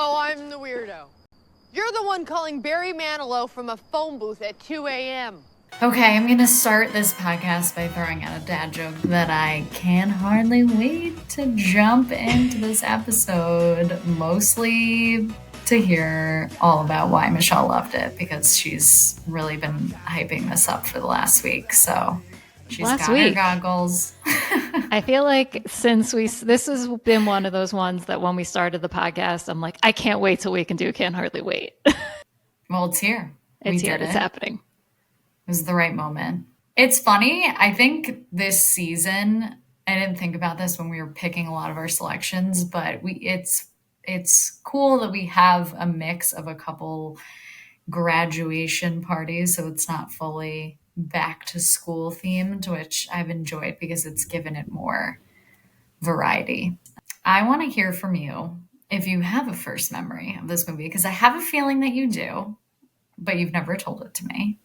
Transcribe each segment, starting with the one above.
Oh, I'm the weirdo. You're the one calling Barry Manilow from a phone booth at 2 a.m. Okay, I'm gonna start this podcast by throwing out a dad joke that I can hardly wait to jump into this episode, mostly to hear all about why Michelle loved it, because she's really been hyping this up for the last week. So she's got her goggles. I feel like this has been one of those ones that when we started the podcast, I'm like, I can't wait till we can do Can't Hardly Wait. Well, it's here. It's happening. It was the right moment. It's funny. I think this season, I didn't think about this when we were picking a lot of our selections, but it's cool that we have a mix of a couple graduation parties, so it's not fully back to school themed, which I've enjoyed because it's given it more variety. I want to hear from you if you have a first memory of this movie, because I have a feeling that you do, but you've never told it to me.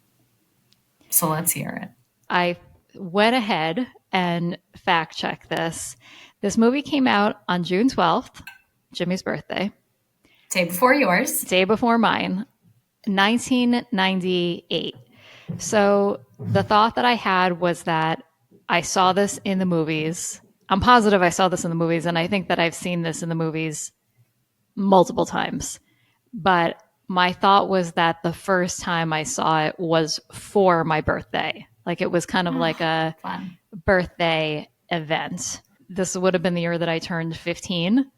So let's hear it. I went ahead and fact checked this. This movie came out on June 12th, Jimmy's birthday. Day before yours. Day before mine, 1998. So the thought that I had was that I saw this in the movies. I'm positive I saw this in the movies, and I think that I've seen this in the movies multiple times. But my thought was that the first time I saw it was for my birthday. Like it was kind of like a fun birthday event. This would have been the year that I turned 15.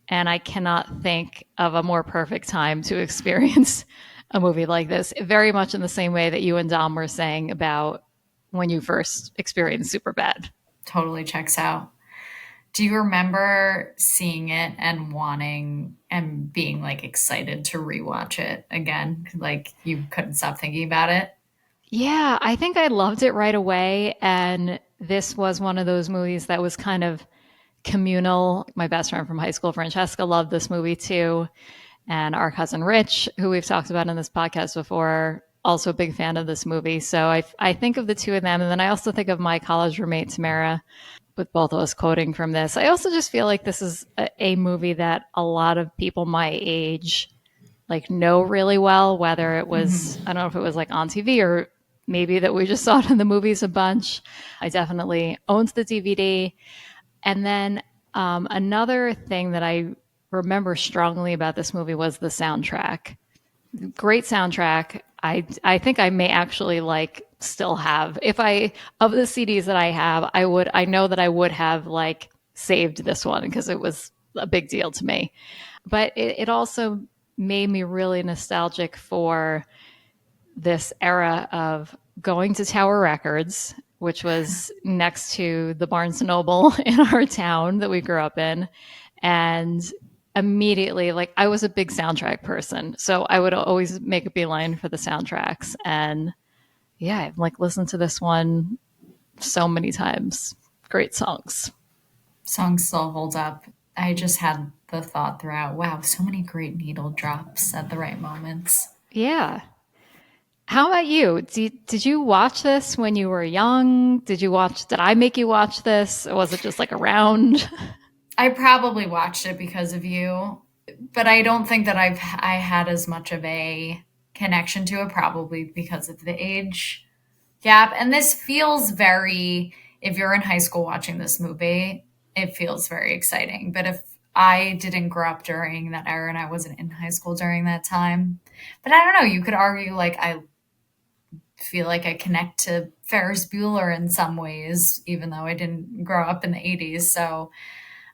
And I cannot think of a more perfect time to experience a movie like this. Very much in the same way that you and Dom were saying about when you first experienced Superbad. Totally checks out. Do you remember seeing it and wanting and being like excited to rewatch it again? Like you couldn't stop thinking about it? Yeah, I think I loved it right away. And this was one of those movies that was kind of communal. My best friend from high school, Francesca, loved this movie too. And our cousin Rich, who we've talked about in this podcast before, also a big fan of this movie. So I think of the two of them. And then I also think of my college roommate, Tamara, with both of us quoting from this. I also just feel like this is a movie that a lot of people my age like know really well, whether it was, I don't know if it was like on TV or maybe that we just saw it in the movies a bunch. I definitely owned the DVD. And then another thing that I remember strongly about this movie was the soundtrack. Great soundtrack. I think I may actually like still have, of the CDs that I have, I know that I would have like saved this one because it was a big deal to me. But it also made me really nostalgic for this era of going to Tower Records, which was next to the Barnes & Noble in our town that we grew up in. And immediately, like, I was a big soundtrack person. So I would always make a beeline for the soundtracks. And yeah, I've like listened to this one so many times. Great songs. Song still holds up. I just had the thought throughout, wow, so many great needle drops at the right moments. Yeah. How about you? Did you watch this when you were young? Did I make you watch this? Or was it just like around? I probably watched it because of you, but I don't think that I had as much of a connection to it, probably because of the age gap. And this feels if you're in high school watching this movie, it feels very exciting. But if I didn't grow up during that era and I wasn't in high school during that time, but I don't know, you could argue like I feel like I connect to Ferris Bueller in some ways, even though I didn't grow up in the 80s. So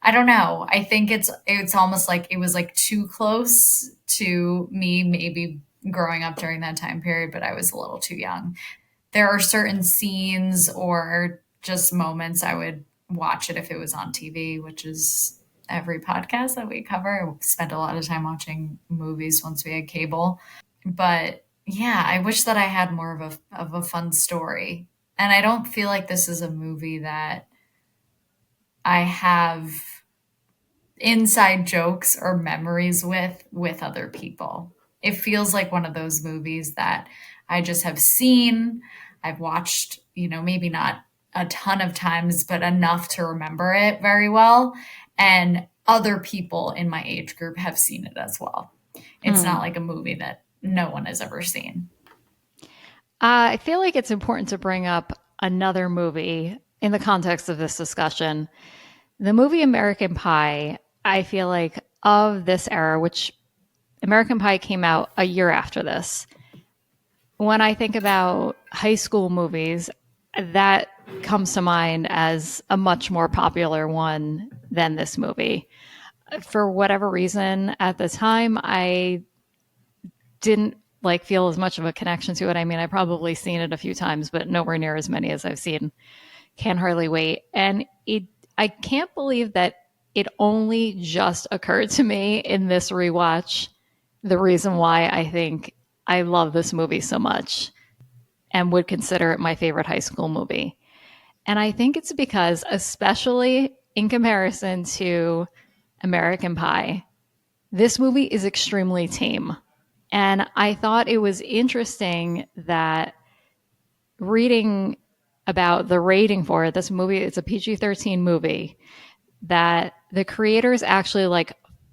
I don't know. I think it's almost like it was like too close to me maybe growing up during that time period, but I was a little too young. There are certain scenes or just moments I would watch it if it was on TV, which is every podcast that we cover. We spent a lot of time watching movies once we had cable. But yeah, I wish that I had more of a fun story. And I don't feel like this is a movie that I have inside jokes or memories with other people. It feels like one of those movies that I just have seen. I've watched, maybe not a ton of times, but enough to remember it very well. And other people in my age group have seen it as well. It's not like a movie that no one has ever seen. I feel like it's important to bring up another movie in the context of this discussion. The movie American Pie, I feel like of this era, which American Pie came out a year after this. When I think about high school movies, that comes to mind as a much more popular one than this movie. For whatever reason, at the time, I didn't feel as much of a connection to it. I mean, I probably seen it a few times, but nowhere near as many as I've seen Can't Hardly Wait. And I can't believe that it only just occurred to me in this rewatch the reason why I think I love this movie so much and would consider it my favorite high school movie. And I think it's because, especially in comparison to American Pie, this movie is extremely tame. And I thought it was interesting that reading about the rating for it, this movie, it's a PG-13 movie, that the creators actually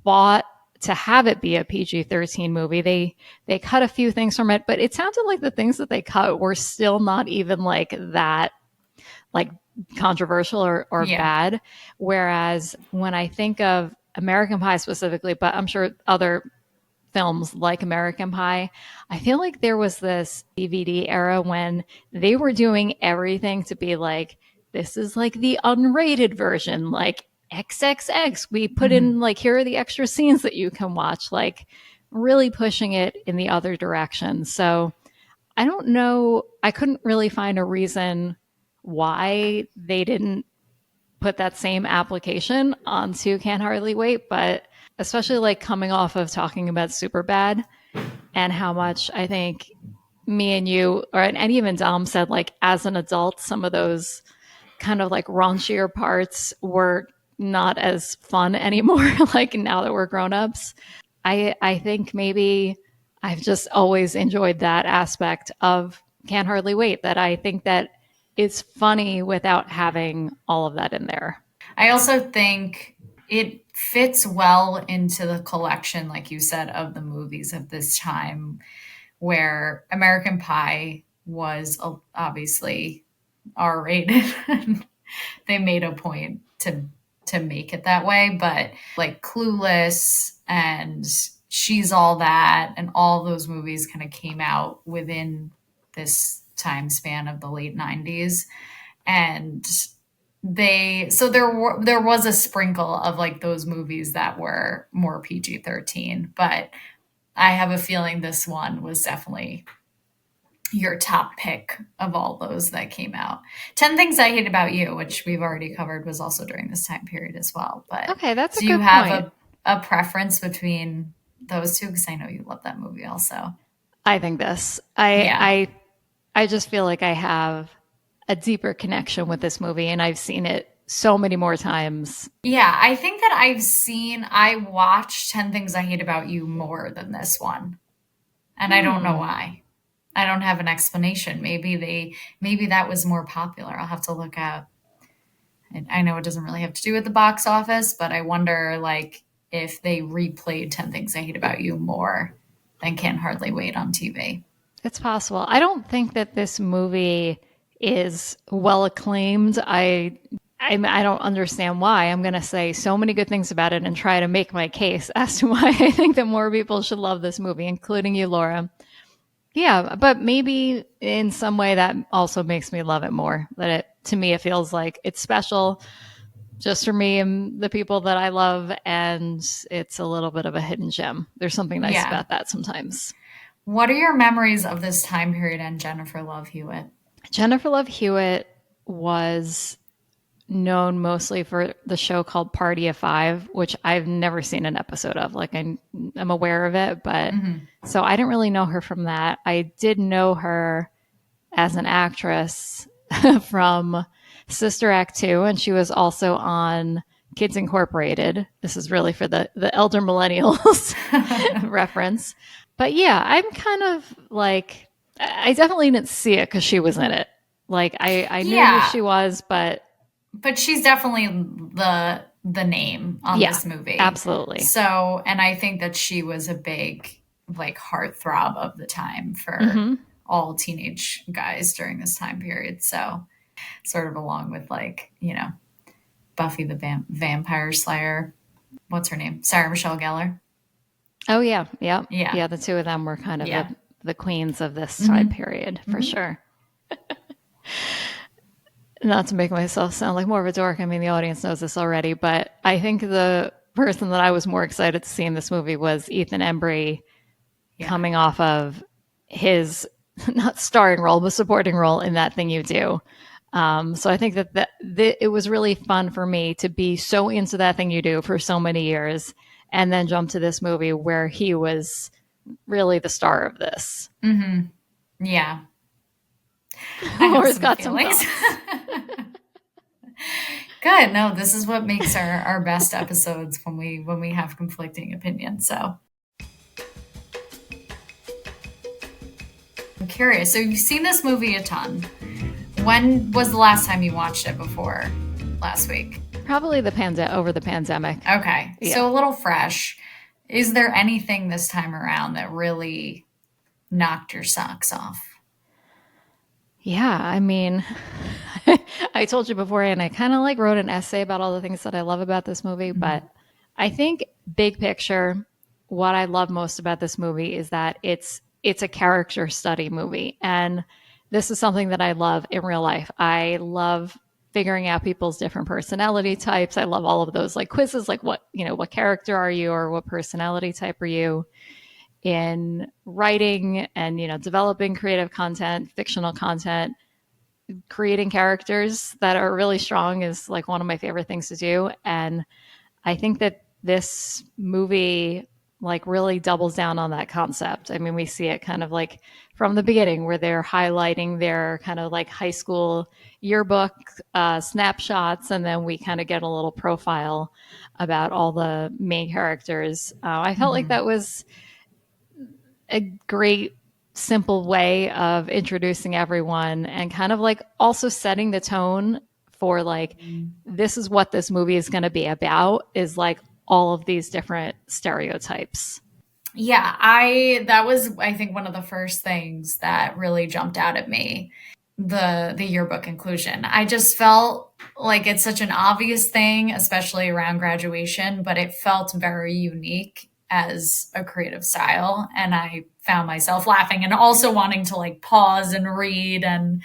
fought to have it be a PG-13 movie. They cut a few things from it, but it sounded like the things that they cut were still not even that controversial or bad. Whereas when I think of American Pie specifically, but I'm sure other films like American Pie, I feel like there was this DVD era when they were doing everything to be this is the unrated version, XXX. We put in here are the extra scenes that you can watch, really pushing it in the other direction. So I don't know. I couldn't really find a reason why they didn't put that same application onto Can't Hardly Wait, but especially coming off of talking about Superbad and how much I think me and you, and even Dom said, as an adult, some of those kind of raunchier parts were not as fun anymore. Now that we're grown-ups, I think maybe I've just always enjoyed that aspect of Can't Hardly Wait, that I think that it's funny without having all of that in there. I also think it fits well into the collection, like you said, of the movies of this time, where American Pie was obviously R-rated. They made a point to make it that way, but Clueless and She's All That and all those movies kind of came out within this time span of the late 90s. And there was a sprinkle of those movies that were more PG-13, but I have a feeling this one was definitely your top pick of all those that came out. 10 Things I Hate About You, which we've already covered, was also during this time period as well. But okay, that's do you have a preference between those two? Because I know you love that movie also. I think this. I just feel like I have a deeper connection with this movie, and I've seen it so many more times. Yeah, I think that I watched 10 Things I Hate About You more than this one. And I don't know why. I don't have an explanation. Maybe that was more popular. I'll have to look up. I know it doesn't really have to do with the box office, but I wonder if they replayed 10 Things I Hate About You more than Can't Hardly Wait on TV. It's possible. I don't think that this movie is well acclaimed. I don't understand why. I'm going to say so many good things about it and try to make my case as to why I think that more people should love this movie, including you, Laura. Yeah, but maybe in some way that also makes me love it more. To me, it feels like it's special just for me and the people that I love, and it's a little bit of a hidden gem. There's something nice about that sometimes. What are your memories of this time period and Jennifer Love Hewitt? Jennifer Love Hewitt was known mostly for the show called Party of Five, which I've never seen an episode of. I'm aware of it, but so I didn't really know her from that. I did know her as an actress from Sister Act 2, and she was also on Kids Incorporated. This is really for the elder millennials reference. But yeah, I'm kind of I definitely didn't see it because she was in it. I knew who she was, but she's definitely the the name on Yeah, this movie. absolutely. So, and I think that she was a big like heartthrob of the time for Mm-hmm. all teenage guys during this time period. So, sort of along with like, Buffy the Vampire Slayer. What's her name? Sarah Michelle Gellar. Oh yeah, yeah, Yeah. yeah. The two of them were kind of Yeah. the queens of this time period for sure. Not to make myself sound like more of a dork. I mean, the audience knows this already, but I think the person that I was more excited to see in this movie was Ethan Embry Yeah. coming off of his not starring role, but supporting role in That Thing You Do. So I think that it was really fun for me to be so into That Thing You Do for so many years and then jump to this movie where he was really the star of this. Yeah. I have Laura's some got some feelings. thoughts. Good. No, this is what makes our best episodes when we have conflicting opinions. So I'm curious. So you've seen this movie a ton. When was the last time you watched it before last week? Probably over the pandemic. Okay. Yeah. So a little fresh. Is there anything this time around that really knocked your socks off? Yeah, I mean, I told you before, and I kind of like wrote an essay about all the things that I love about this movie. But I think big picture, what I love most about this movie is that it's a character study movie, and this is something that I love in real life. I love figuring out people's different personality types. I love all of those like quizzes, like what character are you, or what personality type are you? In writing and developing creative content, fictional content, creating characters that are really strong is like one of my favorite things to do. And I think that this movie like really doubles down on that concept. I mean, we see it kind of like from the beginning where they're highlighting their kind of like high school yearbook snapshots, and then we kind of get a little profile about all the main characters. I felt like that was a great simple way of introducing everyone and kind of like also setting the tone for like this is what this movie is going to be about, is like all of these different stereotypes. Yeah, that was I think one of the first things that really jumped out at me, the yearbook inclusion. I just felt like it's such an obvious thing, especially around graduation, but it felt very unique as a creative style, and I found myself laughing and also wanting to like pause and read. And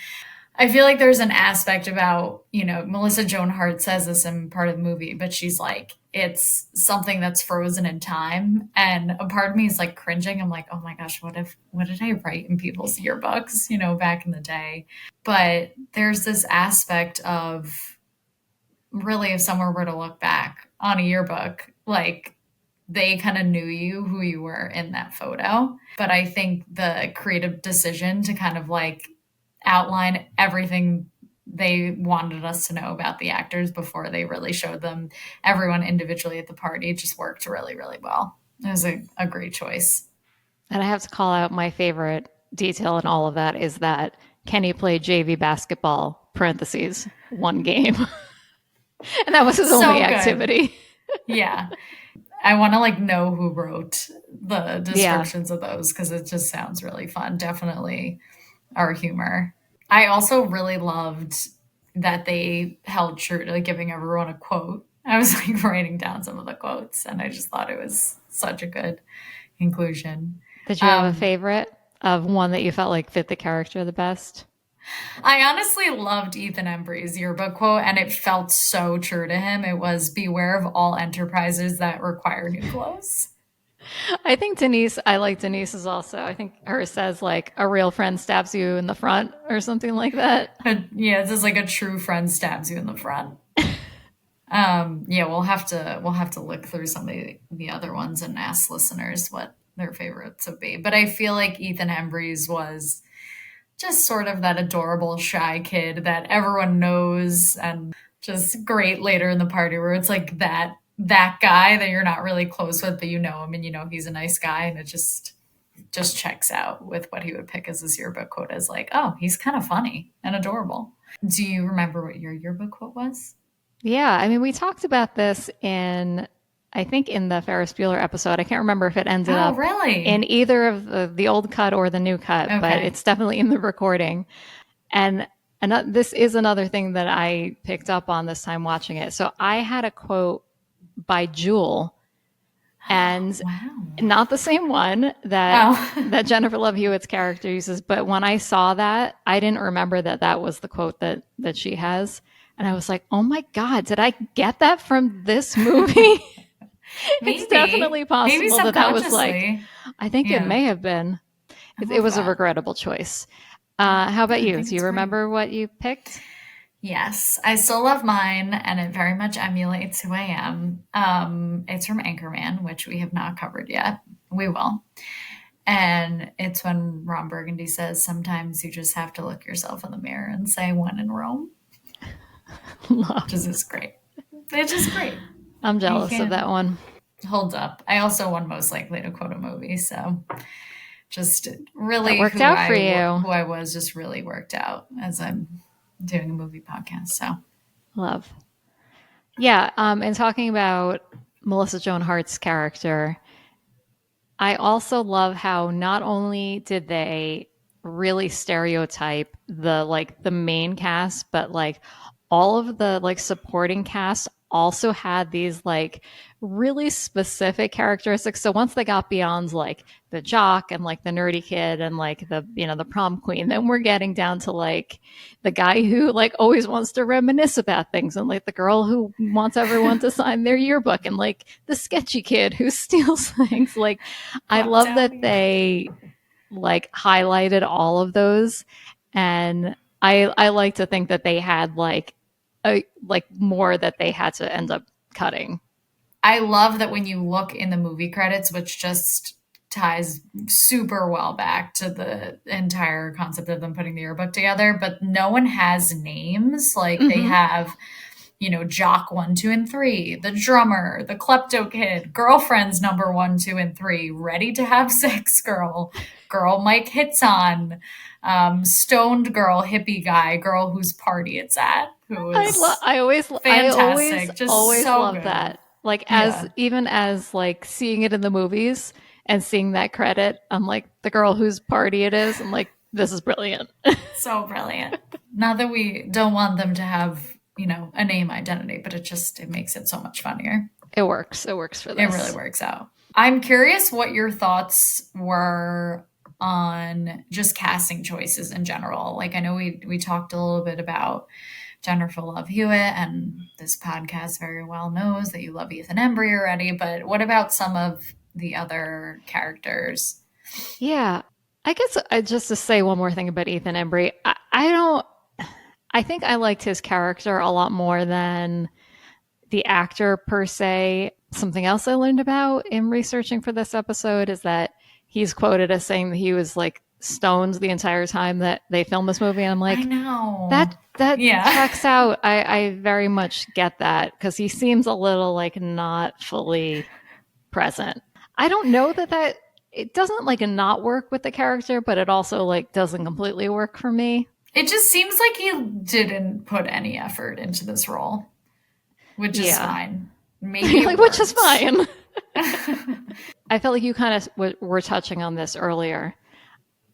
I feel like there's an aspect about, Melissa Joan Hart says this in part of the movie, but she's like, it's something that's frozen in time. And a part of me is like cringing. I'm like, oh my gosh, what did I write in people's yearbooks, back in the day? But there's this aspect of really, if someone were to look back on a yearbook, like they kind of knew you, who you were in that photo. But I think the creative decision to kind of like outline everything they wanted us to know about the actors before they really showed them everyone individually at the party just worked really, really well. It was a great choice. And I have to call out my favorite detail in all of that is that Kenny played JV basketball, parentheses, one game. And that was his only activity. Yeah. I want to like know who wrote the descriptions of those because it just sounds really fun. Definitely our humor. I also really loved that they held true to like, giving everyone a quote. I was like writing down some of the quotes, and I just thought it was such a good inclusion. Did you have a favorite of one that you felt like fit the character the best? I honestly loved Ethan Embry's yearbook quote, and it felt so true to him. It was, beware of all enterprises that require new clothes. I think I like Denise's also. I think hers says like a real friend stabs you in the front or something like that. Yeah, it's just like a true friend stabs you in the front. Yeah, we'll have to look through some of the other ones and ask listeners what their favorites would be. But I feel like Ethan Embry's was just sort of that adorable shy kid that everyone knows, and just great later in the party where it's like that guy that you're not really close with, but you know him and you know he's a nice guy, and it just checks out with what he would pick as his yearbook quote as like, oh, he's kind of funny and adorable. Do you remember what your yearbook quote was? Yeah, I mean, we talked about this I think in the Ferris Bueller episode. I can't remember if it ended Oh, up in really? either of the old cut or the new cut, but Okay. it's definitely in the recording. And this is another thing that I picked up on this time watching it. So I had a quote by Jewel, and Wow. not the same one Oh, that Jennifer Love Hewitt's character uses, but when I saw that, I didn't remember that was the quote that she has, and I was like, "Oh my god, did I get that from this movie?" It's maybe. definitely Maybe possible that was like, subconsciously. I think it Yeah. may have been. I It love was a that. regrettable choice. How about I you? think Do it's you great. remember what you picked? Yes, I still love mine, and it very much emulates who I am. It's from Anchorman, which we have not covered yet. We will. And it's when Ron Burgundy says, sometimes you just have to look yourself in the mirror and say, when in Rome, which is Love. just great. It's just great. I'm You jealous of can't that one. hold up. I also won most likely to quote a movie, so just That really worked out for you. who I was just really worked out as I'm doing a movie podcast. So Love. Yeah. And talking about Melissa Joan Hart's character, I also love how not only did they really stereotype the main cast, but like all of the like supporting cast also had these like really specific characteristics. So once they got beyond like the jock and like the nerdy kid and like the prom queen, then we're getting down to like the guy who like always wants to reminisce about things and like the girl who wants everyone to sign their yearbook and like the sketchy kid who steals things. Like I love that klepto. they like highlighted all of those, and I like to think that they had like more that they had to end up cutting. I love that when you look in the movie credits, which just ties super well back to the entire concept of them putting the yearbook together, but no one has names. Like they Mm-hmm. have, Jock 1, 2, and 3, the drummer, the klepto kid, girlfriends number 1, 2, and 3, ready to have sex girl, girl Mike hits on, stoned girl, hippie guy, girl whose party it's at, who is I always fantastic, just always so love good. that. Like as Yeah, even as like seeing it in the movies and seeing that credit, I'm like the girl whose party it is. I'm like this is brilliant. so brilliant. Not that we don't want them to have, a name identity, but it makes it so much funnier. It works. It works for It really this. works out. I'm curious what your thoughts were on just casting choices in general. Like I know we talked a little bit about Jennifer Love Hewitt, and this podcast very well knows that you love Ethan Embry already. But what about some of the other characters? Yeah. I guess just to say one more thing about Ethan Embry, I don't. I think I liked his character a lot more than the actor per se. Something else I learned about in researching for this episode is that he's quoted as saying that he was like stoned the entire time that they filmed this movie. And I'm I like, know. that Yeah. checks out. I very much get that because he seems a little like not fully present. I don't know that it doesn't like not work with the character, but it also like doesn't completely work for me. It just seems like he didn't put any effort into this role, which is Yeah, fine. Maybe it like which is works. fine. I felt like you kind of were touching on this earlier.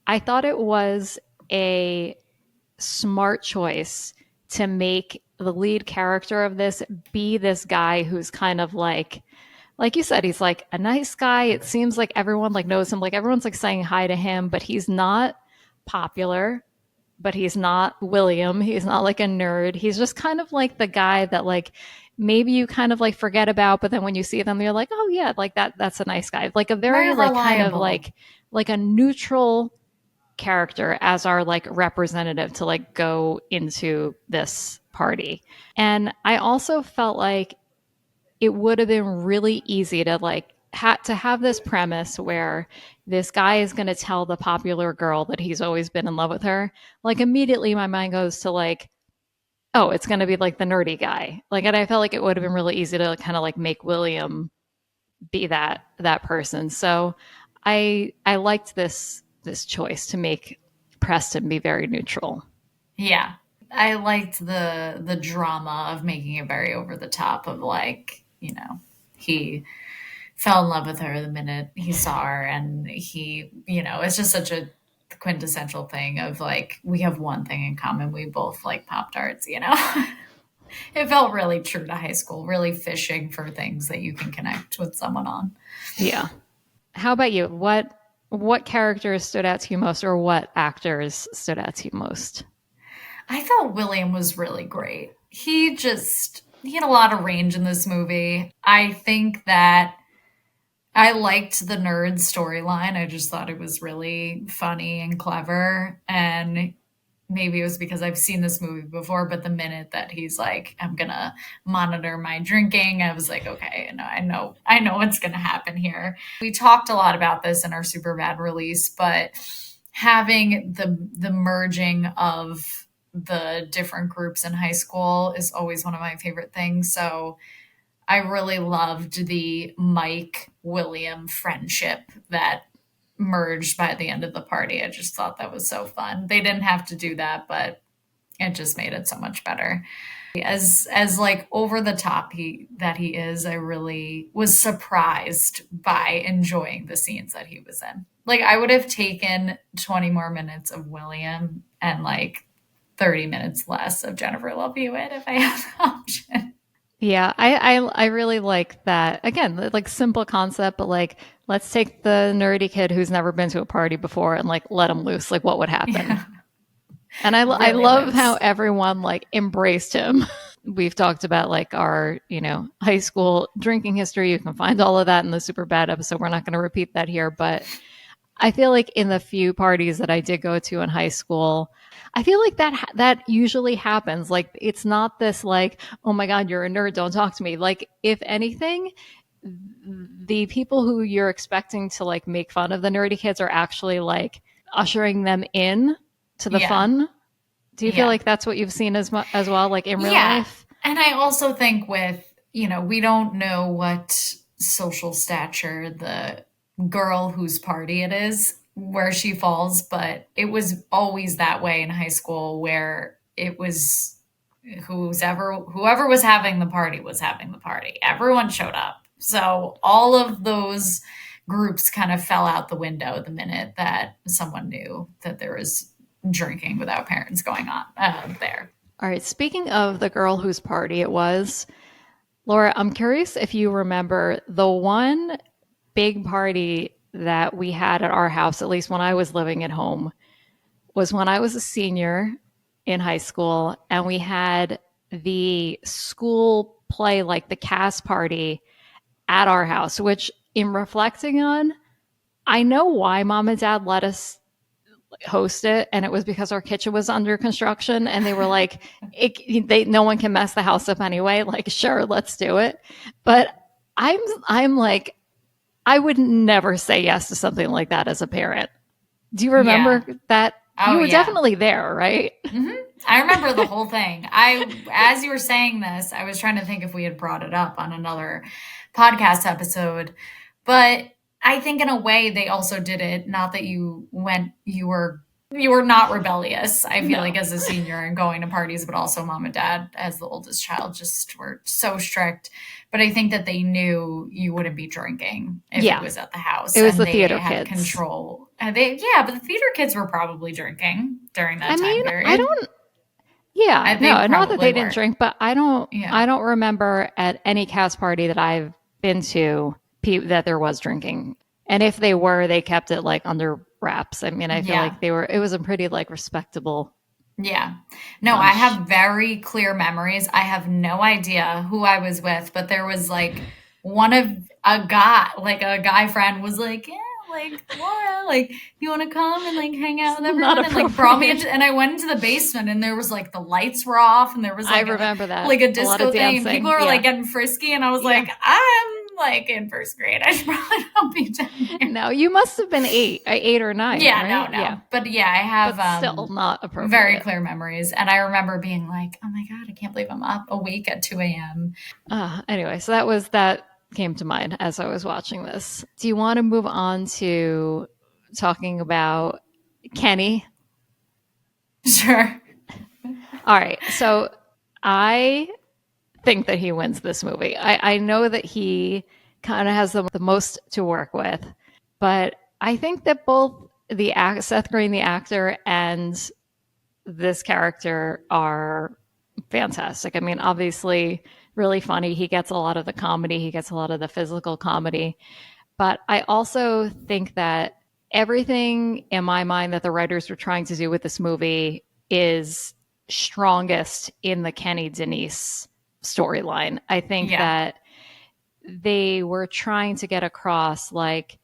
I thought it was a smart choice to make the lead character of this be this guy who's kind of like you said, he's like a nice guy. It seems like everyone like knows him. Like everyone's like saying hi to him, but he's not popular, but he's not William. He's not like a nerd. He's just kind of like the guy that like maybe you kind of like forget about, but then when you see them, you're like, oh yeah, like that's a nice guy. Like a Very very like kind of reliable. like a neutral character as our like representative to like go into this party. And I also felt like it would have been really easy to like to have this premise where this guy is going to tell the popular girl that he's always been in love with her. Like immediately my mind goes to like, oh, it's going to be like the nerdy guy. Like, and I felt like it would have been really easy to kind of like make William be that person. So I liked this choice to make Preston be very neutral. Yeah. I liked the drama of making it very over the top of like, he fell in love with her the minute he saw her, and it's just such a quintessential thing of like, we have one thing in common. We both like Pop-Tarts. It felt really true to high school, really fishing for things that you can connect with someone on. Yeah. How about you? What characters stood out to you most, or what actors stood out to you most? I thought William was really great. He had a lot of range in this movie. I think that I liked the nerd storyline. I just thought it was really funny and clever. And maybe it was because I've seen this movie before, but the minute that he's like, I'm gonna monitor my drinking, I was like, okay, I know what's gonna happen here. We talked a lot about this in our super bad release, but having the merging of the different groups in high school is always one of my favorite things. So I really loved the Mike William friendship that merged by the end of the party. I just thought that was so fun. They didn't have to do that, but it just made it so much better. As like over the top he is, I really was surprised by enjoying the scenes that he was in. Like, I would have taken 20 more minutes of William and like 30 minutes less of Jennifer Love Hewitt if I had the option. Yeah, I really like that. Again, like simple concept, but like let's take the nerdy kid who's never been to a party before and like let him loose. Like what would happen? Yeah. And I Really love loose. how everyone like embraced him. We've talked about like our, high school drinking history. You can find all of that in the super bad episode. We're not going to repeat that here, but I feel like in the few parties that I did go to in high school, I feel like that usually happens. Like it's not this like, oh my God, you're a nerd, don't talk to me. Like if anything, the people who you're expecting to like make fun of the nerdy kids are actually like ushering them in to the Yeah. fun. Do you feel Yeah. like that's what you've seen as well, like in real Yeah. life? And I also think with, we don't know what social stature the girl whose party it is, where she falls, but it was always that way in high school, where it was whoever was having the party was having the party. Everyone showed up. So all of those groups kind of fell out the window the minute that someone knew that there was drinking without parents going on there. All right. Speaking of the girl whose party it was, Laura, I'm curious if you remember the one big party that we had at our house, at least when I was living at home, was when I was a senior in high school, and we had the school play, like the cast party at our house, which in reflecting on, I know why mom and dad let us host it, and it was because our kitchen was under construction and they were like, no one can mess the house up anyway, like sure, let's do it. But I'm like, I would never say yes to something like that as a parent. Do you remember that? Oh, you were yeah. definitely there, right? Mm-hmm. I remember the whole thing. As you were saying this, I was trying to think if we had brought it up on another podcast episode, but I think in a way they also did it. Not that you were not rebellious. I feel like as a senior and going to parties, but also mom and dad as the oldest child just were so strict. But I think that they knew you wouldn't be drinking if it was at the house. It was the they theater had kids. Control. But the theater kids were probably drinking during that time period. I don't. Yeah, no, not that they didn't were. drink, but I don't. Yeah. I don't remember at any cast party that I've been to that there was drinking, and if they were, they kept it like under wraps. I mean, I feel like it was a pretty like respectable. Yeah. No, bunch. I have very clear memories. I have no idea who I was with, but there was like a guy friend was like, yeah, like Laura, like you want to come and like hang out with everyone, and like brought me into, and I went into the basement, and there was like the lights were off, and there was like I remember that, like a disco thing, and people were like getting frisky, and I was like, I'm like in first grade. I should probably not be down here. No, you must have been 8 or 9. Yeah, right? no. Yeah. But yeah, I have but still not appropriate. Very clear memories. And I remember being like, oh my God, I can't believe I'm up awake at 2 a.m. Anyway, so that came to mind as I was watching this. Do you want to move on to talking about Kenny? Sure. All right. So I think that he wins this movie. I know that he kind of has the most to work with, but I think that both Seth Green, the actor, and this character are fantastic. I mean, obviously, really funny. He gets a lot of the comedy, he gets a lot of the physical comedy. But I also think that everything in my mind that the writers were trying to do with this movie is strongest in the Kenny Denise storyline. I think Yeah. that they were trying to get across, like,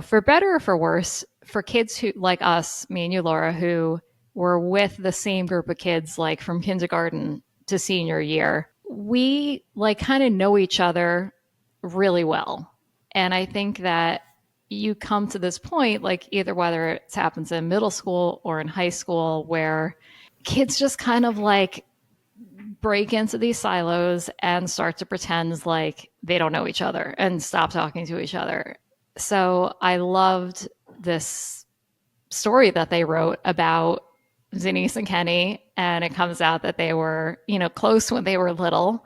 for better or for worse, for kids who, like us, me and you, Laura, who were with the same group of kids, like from kindergarten to senior year, we like kind of know each other really well. And I think that you come to this point, like either whether it happens in middle school or in high school, where kids just kind of like break into these silos and start to pretend like they don't know each other and stop talking to each other. So I loved this story that they wrote about Denise and Kenny, and it comes out that they were, close when they were little,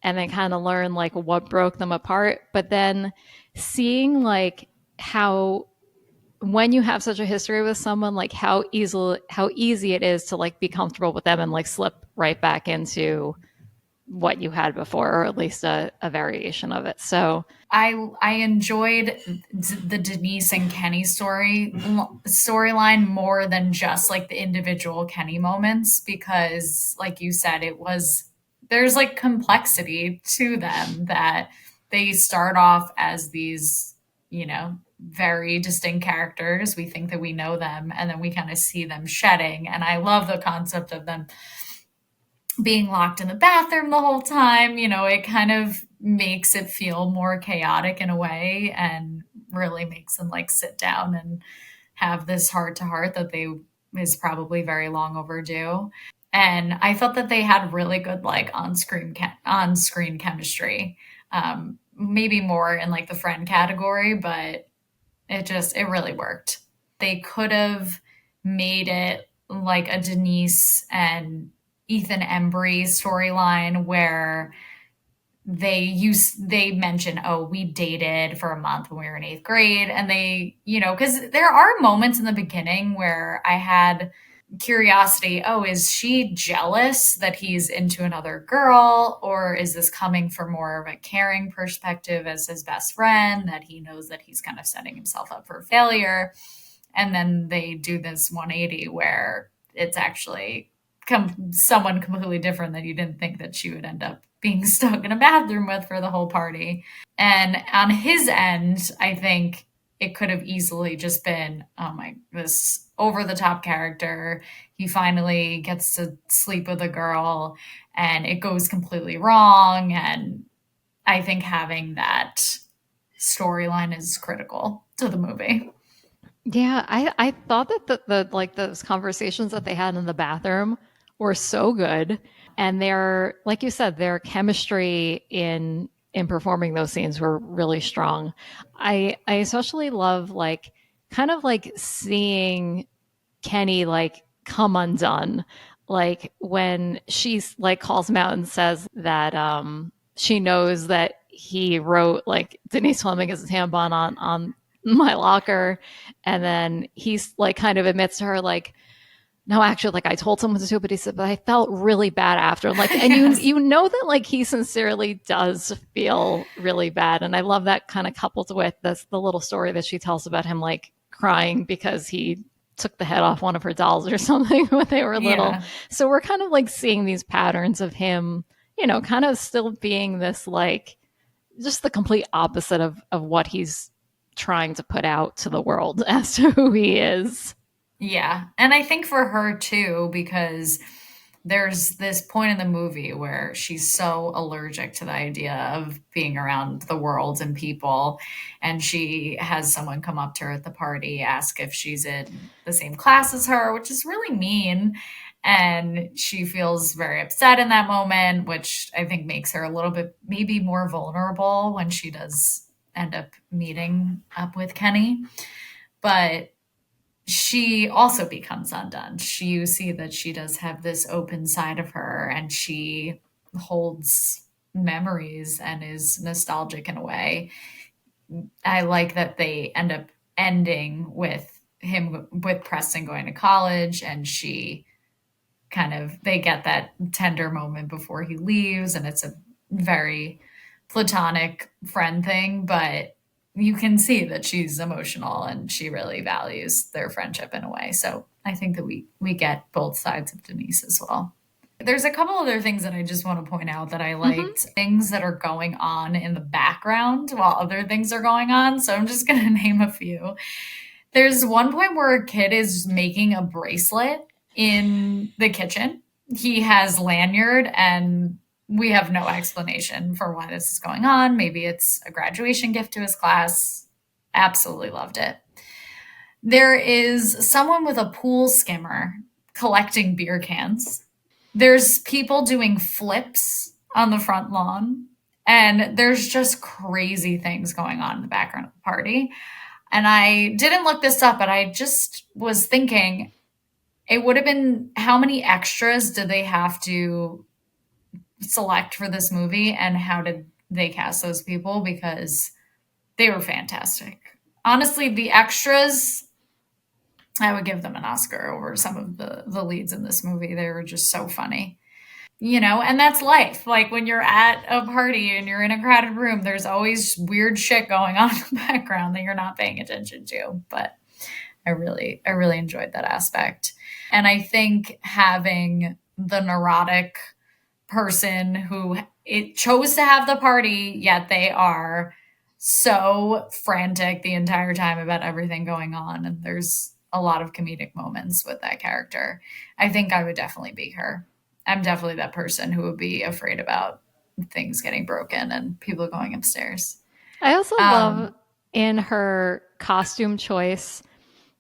and then kind of learn like what broke them apart. But then seeing like how when you have such a history with someone, like how easy it is to like be comfortable with them and like slip right back into what you had before, or at least a variation of it. So I enjoyed the Denise and Kenny storyline more than just like the individual Kenny moments, because like you said, there's like complexity to them, that they start off as these, very distinct characters. We think that we know them, and then we kind of see them shedding. And I love the concept of them being locked in the bathroom the whole time. It kind of makes it feel more chaotic in a way, and really makes them like sit down and have this heart to heart that they is probably very long overdue. And I felt that they had really good like on screen chemistry. Maybe more in like the friend category, but it really worked. They could have made it like a Denise and Ethan Embry storyline, where they mention, oh, we dated for a month when we were in 8th grade, and they, because there are moments in the beginning where I had curiosity, oh, is she jealous that he's into another girl, or is this coming from more of a caring perspective as his best friend, that he knows that he's kind of setting himself up for failure? And then they do this 180 where it's actually someone completely different that you didn't think that she would end up being stuck in a bathroom with for the whole party. And on his end, I think it could have easily just been, oh my, this over the top character. He finally gets to sleep with a girl and it goes completely wrong. And I think having that storyline is critical to the movie. yeah, I thought that the like those conversations that they had in the bathroom were so good, and their, like you said, their chemistry in performing those scenes were really strong. I especially love like kind of like seeing Kenny like come undone, like when she's like calls him out and says that she knows that he wrote like Denise Fleming as a tampon on my locker, and then he's like kind of admits to her like, no, actually, like I told someone to do it, but he said, but I felt really bad after. Like, and Yes. you know that like he sincerely does feel really bad, and I love that kind of coupled with the little story that she tells about him like crying because he took the head off one of her dolls or something when they were little. Yeah. So we're kind of like seeing these patterns of him, kind of still being this like just the complete opposite of what he's trying to put out to the world as to who he is. Yeah. And I think for her too, because there's this point in the movie where she's so allergic to the idea of being around the world and people. And she has someone come up to her at the party, ask if she's in the same class as her, which is really mean. And she feels very upset in that moment, which I think makes her a little bit maybe more vulnerable when she does end up meeting up with Kenny. But she also becomes undone. You see that she does have this open side of her, and she holds memories and is nostalgic in a way. I like that they end up ending with Preston going to college, and she they get that tender moment before he leaves, and it's a very platonic friend thing, but you can see that she's emotional and she really values their friendship in a way. So I think that we get both sides of Denise as well. There's a couple other things that I just want to point out that I liked. Things that are going on in the background while other things are going on. So I'm just going to name a few. There's one point where a kid is making a bracelet in the kitchen. He has lanyard, and we have no explanation for why this is going on. Maybe it's a graduation gift to his class. Absolutely loved it. There is someone with a pool skimmer collecting beer cans. There's people doing flips on the front lawn, and there's just crazy things going on in the background of the party. And I didn't look this up, but I just was thinking it would have been, how many extras did they have to select for this movie, and how did they cast those people? Because they were fantastic. Honestly, the extras, I would give them an Oscar over some of the leads in this movie. They were just so funny. And that's life. Like when you're at a party and you're in a crowded room, there's always weird shit going on in the background that you're not paying attention to. But I really enjoyed that aspect. And I think having the neurotic person who it chose to have the party, yet they are so frantic the entire time about everything going on. And there's a lot of comedic moments with that character. I think I would definitely be her. I'm definitely that person who would be afraid about things getting broken and people going upstairs. I also love in her costume choice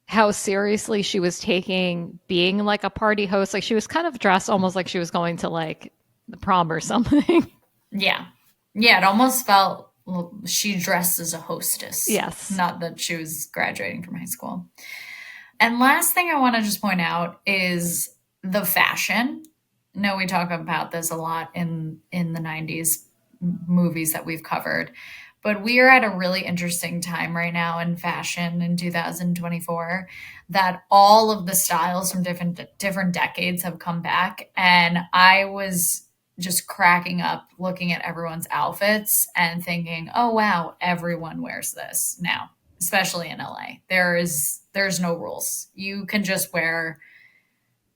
how seriously she was taking being like a party host. Like she was kind of dressed almost like she was going to like the prom or something. Yeah. Yeah, it almost felt she dressed as a hostess. Yes. Not that she was graduating from high school. And last thing I want to just point out is the fashion. No, we talk about this a lot in the 90s movies that we've covered. But we are at a really interesting time right now in fashion in 2024 that all of the styles from different decades have come back. And I was just cracking up looking at everyone's outfits and thinking, oh, wow, everyone wears this now, especially in LA. There's no rules. You can just wear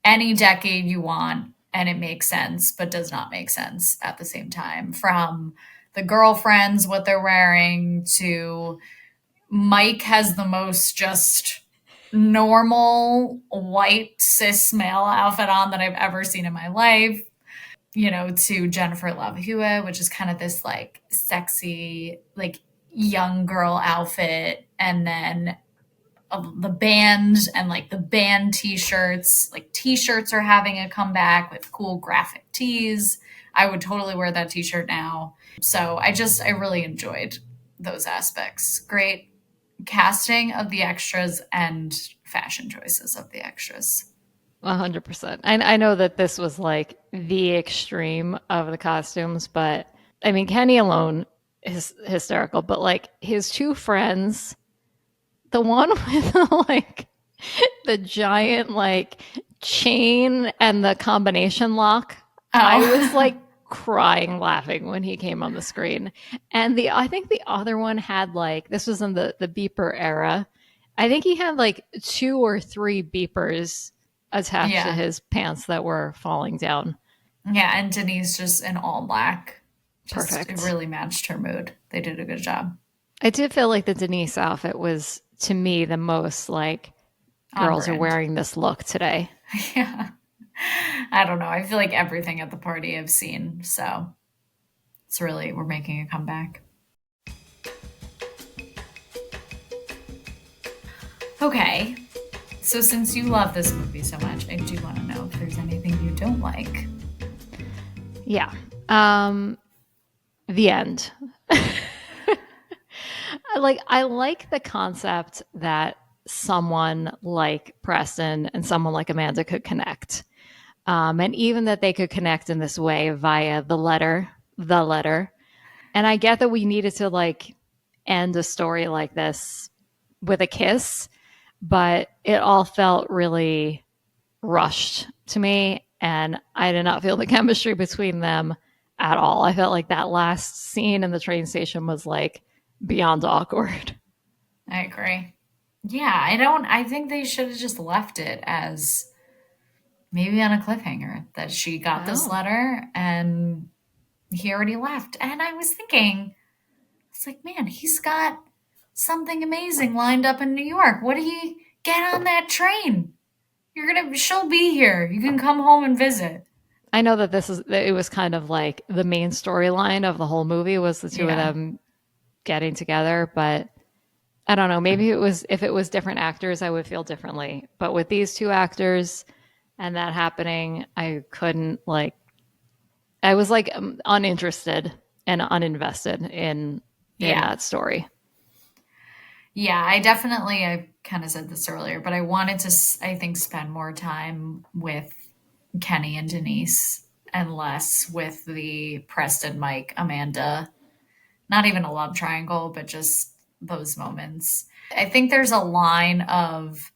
any decade you want and it makes sense, but does not make sense at the same time. From the girlfriends, what they're wearing, to Mike has the most just normal white cis male outfit on that I've ever seen in my life, to Jennifer Love Hewitt, which is kind of this like sexy, like young girl outfit. And then the band and like the band t-shirts, like t-shirts are having a comeback with cool graphic tees. I would totally wear that t-shirt now. So I really enjoyed those aspects. Great casting of the extras and fashion choices of the extras. 100%. I know that this was like the extreme of the costumes, but I mean, Kenny alone is hysterical, but like his two friends, the one with like the giant like chain and the combination lock, I was like crying laughing when he came on the screen. And I think the other one had like, this was in the beeper era. I think he had like 2 or 3 beepers attached to his pants that were falling down. Yeah, and Denise just in all black. Perfect. It really matched her mood. They did a good job. I did feel like the Denise outfit was, to me, the most like girls are wearing this look today. Yeah. I don't know. I feel like everything at the party I've seen. So it's really, we're making a comeback. Okay. So since you love this movie so much, I do want to know if there's anything you don't like. Yeah. The end. I like the concept that someone like Preston and someone like Amanda could connect. And even that they could connect in this way via the letter. And I get that we needed to like end a story like this with a kiss, but it all felt really rushed to me. And I did not feel the chemistry between them at all. I felt like that last scene in the train station was like beyond awkward. I agree. Yeah, I think they should have just left it as maybe on a cliffhanger that she got this Oh. letter and he already left. And I was thinking, it's like, man, he's got something amazing lined up in New York. What did he get on that train? She'll be here. You can come home and visit. I know that it was kind of like the main storyline of the whole movie was the two of them getting together, but I don't know, maybe if it was different actors, I would feel differently. But with these two actors and that happening, I couldn't like, I was like uninterested and uninvested in that story. Yeah, I kind of said this earlier, but I wanted to, I think, spend more time with Kenny and Denise and less with the Preston, Mike, Amanda. Not even a love triangle, but just those moments. I think there's a line of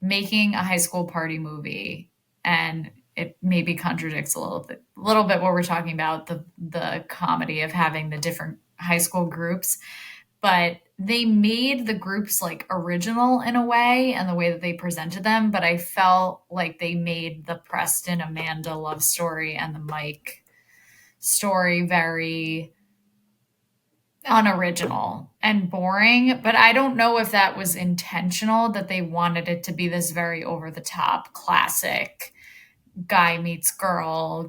making a high school party movie, and it maybe contradicts a little bit what we're talking about, the comedy of having the different high school groups, but they made the groups like original in a way and the way that they presented them. But I felt like they made the Preston Amanda love story and the Mike story very unoriginal and boring. But I don't know if that was intentional, that they wanted it to be this very over the top classic guy meets girl,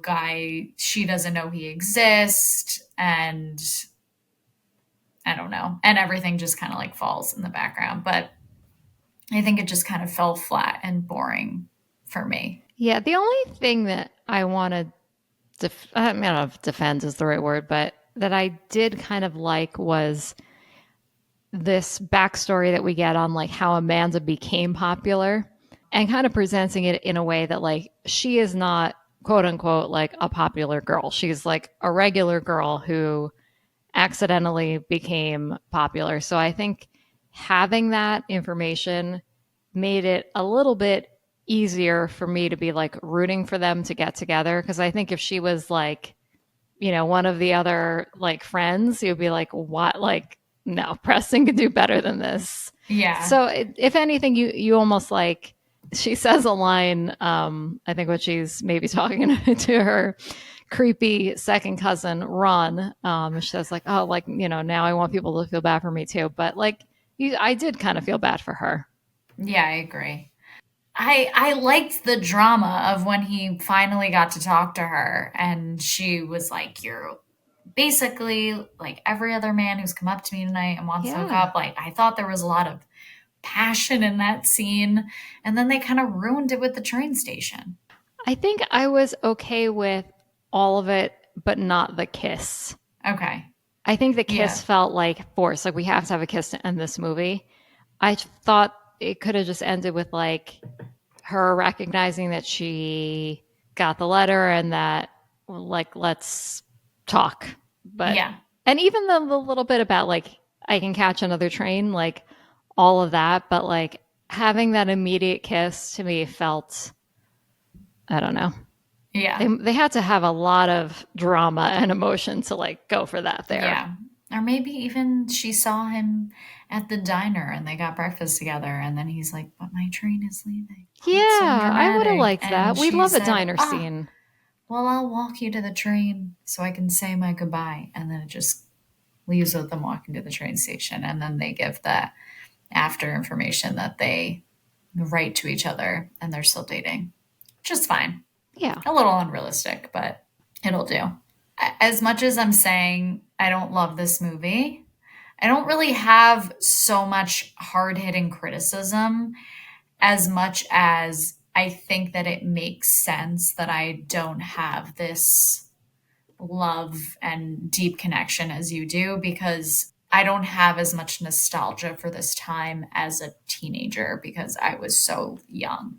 she doesn't know he exists, and I don't know. And everything just kind of like falls in the background. But I think it just kind of fell flat and boring for me. Yeah, the only thing that I want to, I don't know if defend is the right word, but that I did kind of like was this backstory that we get on like how Amanda became popular and kind of presenting it in a way that like she is not quote unquote like a popular girl. She's like a regular girl who accidentally became popular. So I think having that information made it a little bit easier for me to be like rooting for them to get together. Cause I think if she was like, you know, one of the other like friends, you'd be like, what? Like, no, Preston can do better than this. Yeah. So if anything, you almost like, she says a line, I think when she's maybe talking to her creepy second cousin, Ron, she says like, oh, like, you know, now I want people to feel bad for me too. But like, I did kind of feel bad for her. Yeah, I agree. I liked the drama of when he finally got to talk to her and she was like, you're basically like every other man who's come up to me tonight and wants to hook up. Like, I thought there was a lot of passion in that scene. And then they kind of ruined it with the train station. I think I was okay with all of it, but not the kiss. Okay. I think the kiss felt like forced. Like, we have to have a kiss to end this movie. I thought it could have just ended with like her recognizing that she got the letter and that like, let's talk. But and even the little bit about like I can catch another train, like all of that, but like having that immediate kiss to me felt, I don't know. Yeah. They had to have a lot of drama and emotion to like go for that there. Yeah. Or maybe even she saw him at the diner and they got breakfast together and then he's like, but my train is leaving. Yeah, I would have liked that. We love a diner "Ah, scene. Well, I'll walk you to the train so I can say my goodbye. And then it just leaves with them walking to the train station. And then they give that after information that they write to each other and they're still dating. Just fine. Yeah. A little unrealistic, but it'll do. As much as I'm saying I don't love this movie, I don't really have so much hard-hitting criticism as much as I think that it makes sense that I don't have this love and deep connection as you do, because I don't have as much nostalgia for this time as a teenager because I was so young.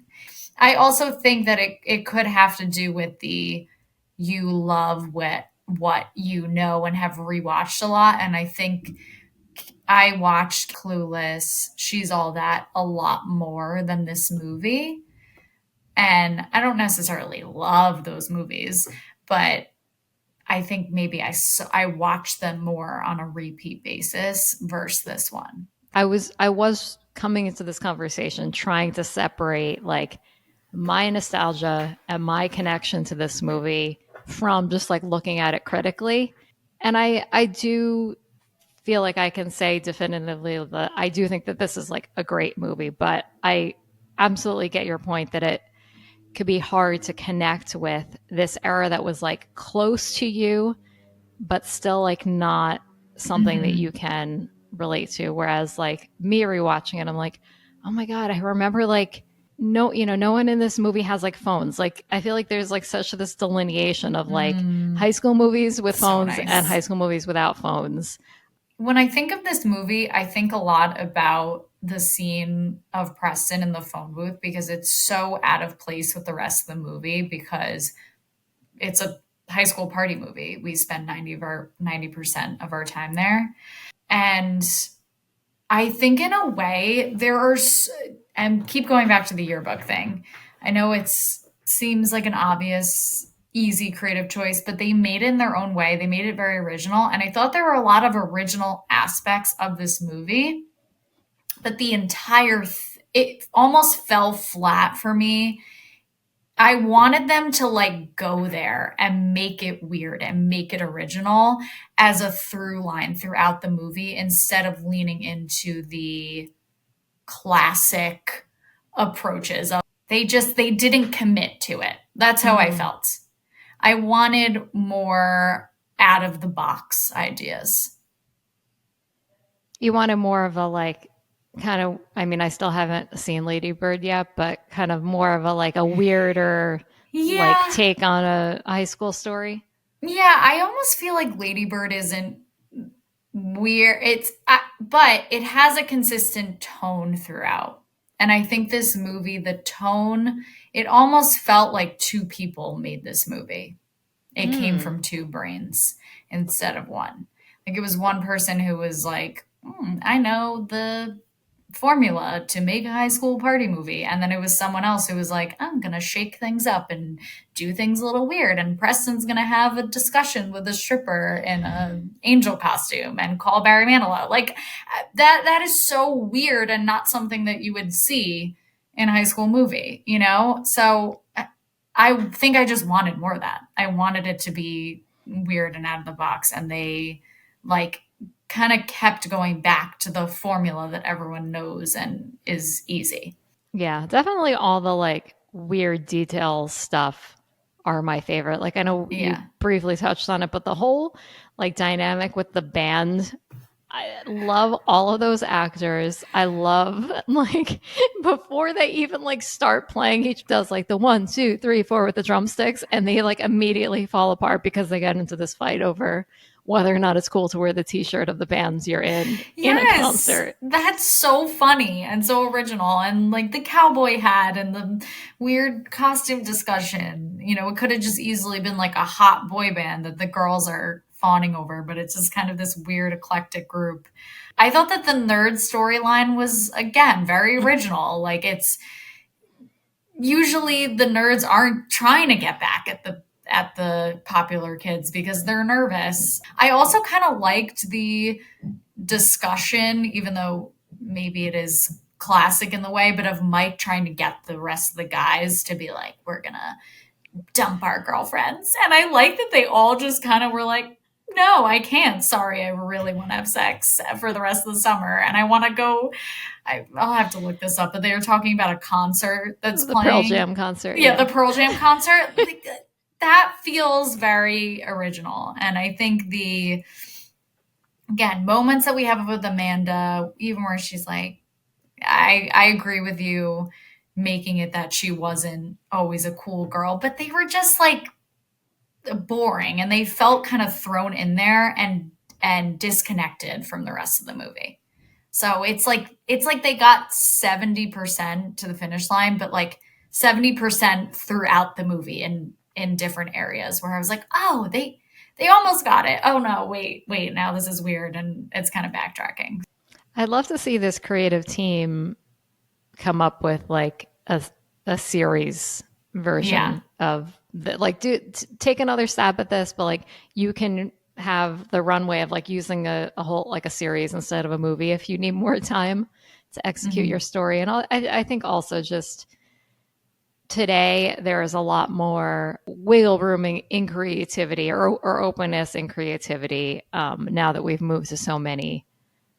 I also think that it could have to do with the you love what you know and have rewatched a lot. And I think I watched Clueless, She's All That a lot more than this movie. And I don't necessarily love those movies, but I think maybe I watched them more on a repeat basis versus this one. I was coming into this conversation trying to separate like my nostalgia and my connection to this movie from just like looking at it critically. And I do feel like I can say definitively that I do think that this is like a great movie, but I absolutely get your point that it could be hard to connect with this era that was like close to you, but still like not something that you Mm-hmm. can relate to. Whereas like me rewatching it, I'm like, oh my God, I remember like no, no one in this movie has like phones. Like I feel like there's like such this delineation of like high school movies with So phones and high nice. school movies without phones. When I think of this movie, I think a lot about the scene of Preston in the phone booth because it's so out of place with the rest of the movie because it's a high school party movie. We spend 90% of our time there. And I think in a way and keep going back to the yearbook thing. I know it's seems like an obvious, easy creative choice, but they made it in their own way. They made it very original. And I thought there were a lot of original aspects of this movie, but it almost fell flat for me. I wanted them to like go there and make it weird and make it original as a through line throughout the movie instead of leaning into the classic approaches. They didn't commit to it. That's how I Mm. felt. I wanted more out of the box ideas. You wanted more of a like kind of, I mean, I still haven't seen Lady Bird yet, but kind of more of a like a weirder like Yeah. take on a high school story. Yeah, I almost feel like Ladybird isn't weird. But it has a consistent tone throughout. And I think this movie, the tone, it almost felt like two people made this movie. It came Mm. from two brains instead of one. Like it was one person who was like, I know the formula to make a high school party movie. And then it was someone else who was like, I'm going to shake things up and do things a little weird. And Preston's going to have a discussion with a stripper in an angel costume and call Barry Manilow. Like that is so weird and not something that you would see in a high school movie, you know? So I think I just wanted more of that. I wanted it to be weird and out of the box. And they like kind of kept going back to the formula that everyone knows and is easy. Yeah, definitely all the like weird details stuff are my favorite. Like I know you Yeah. briefly touched on it, but the whole like dynamic with the band, I love all of those actors. I love like before they even like start playing, each does like the 1, 2, 3, 4 with the drumsticks, and they like immediately fall apart because they get into this fight over whether or not it's cool to wear the T-shirt of the bands you're in a Yes, concert. that's so funny and so original. And like the cowboy hat and the weird costume discussion, it could have just easily been like a hot boy band that the girls are fawning over, but it's just kind of this weird eclectic group. I thought that the nerd storyline was, again, very original. Like it's usually the nerds aren't trying to get back at the popular kids because they're nervous. I also kind of liked the discussion, even though maybe it is classic in the way, but of Mike trying to get the rest of the guys to be like, we're gonna dump our girlfriends. And I like that they all just kind of were like, no, I can't. Sorry, I really want to have sex for the rest of the summer. And I want to go. I'll have to look this up, but they were talking about a concert that's The Pearl playing. Jam concert, Yeah, the yeah. Pearl Jam concert. Like, that feels very original. And I think again, moments that we have with Amanda, even where she's like, I agree with you making it that she wasn't always a cool girl, but they were just like boring and they felt kind of thrown in there and and disconnected from the rest of the movie. So it's like they got 70% to the finish line, but like 70% throughout the movie in different areas where I was like, oh, they almost got it. Oh no, wait, now this is weird, and it's kind of backtracking. I'd love to see this creative team come up with like a series version of the, like take another stab at this, but like you can have the runway of like using a whole like a series instead of a movie if you need more time to execute your story. And I think also just today there is a lot more wiggle room in creativity or openness in creativity now that we've moved to so many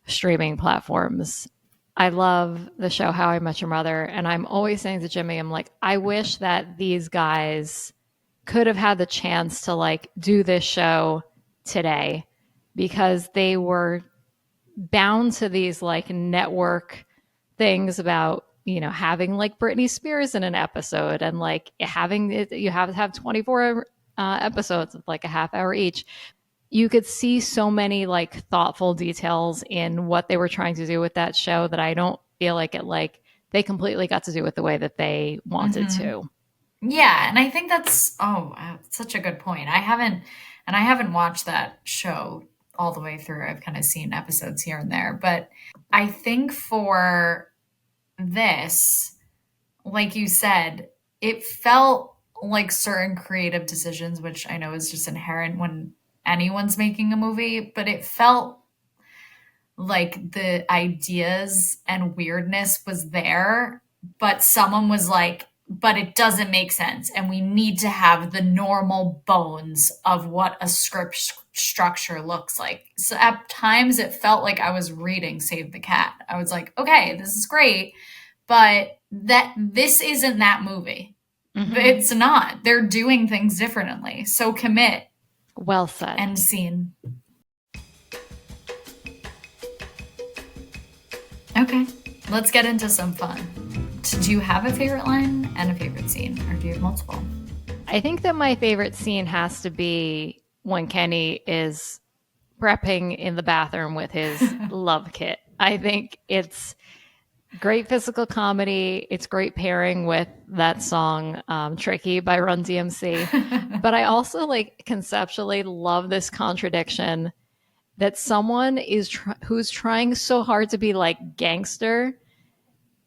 streaming platforms. I love the show How I Met Your Mother, and I'm always saying to Jimmy, I'm like, I wish that these guys could have had the chance to like do this show today, because they were bound to these like network things about, you know, having like Britney Spears in an episode, and like having it, you have to have 24 episodes of like a half hour each. You could see so many like thoughtful details in what they were trying to do with that show that I don't feel like it like they completely got to do it the way that they wanted to. Yeah, and I think that's such a good point. I haven't watched that show all the way through. I've kind of seen episodes here and there, but I think for this, like you said, it felt like certain creative decisions, which I know is just inherent when anyone's making a movie, but it felt like the ideas and weirdness was there, but someone was like, but it doesn't make sense, and we need to have the normal bones of what a script structure looks like. So at times it felt like I was reading Save the Cat. I was like, okay, this is great, but this isn't that movie. It's not. They're doing things differently. So commit. Well said. End scene. Okay, let's get into some fun. Do you have a favorite line and a favorite scene, or do you have multiple? I think that my favorite scene has to be when Kenny is prepping in the bathroom with his love kit. I think it's great physical comedy. It's great pairing with that song Tricky by Run DMC. But I also like conceptually love this contradiction that someone is who's trying so hard to be like gangster,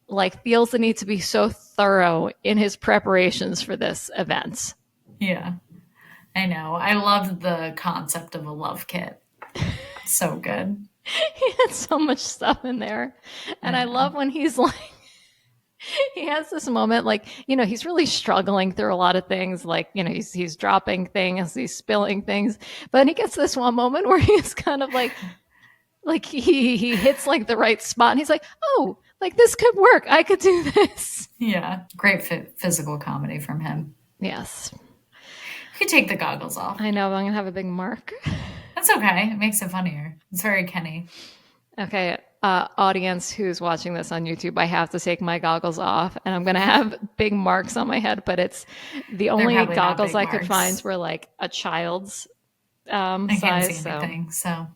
like feels the need to be so thorough in his preparations for this event. Yeah, I know. I loved the concept of a love kit. So good. He had so much stuff in there. And I love when he's like, he has this moment, like, you know, he's really struggling through a lot of things. Like, you know, he's dropping things, he's spilling things. But then he gets this one moment where he's kind of like he hits like the right spot. And he's like, oh, like this could work. I could do this. Yeah. Great physical comedy from him. Yes. You could take the goggles off. I know, but I'm going to have a big mark. That's okay. It makes it funnier. It's very Kenny. Okay. Audience who's watching this on YouTube, I have to take my goggles off and I'm going to have big marks on my head, but it's the only goggles I could find were like a child's size. I can't see anything, so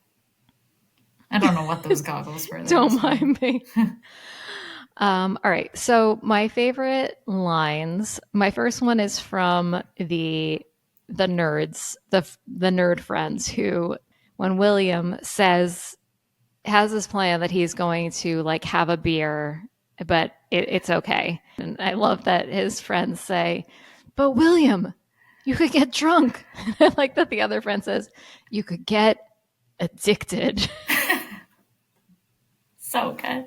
I don't know what those goggles were. Don't mind me. All right. So my favorite lines, my first one is from the nerds, the nerd friends who, when William has this plan that he's going to like have a beer, but it's okay. And I love that his friends say, but William, you could get drunk. I like that the other friend says, you could get addicted. So good.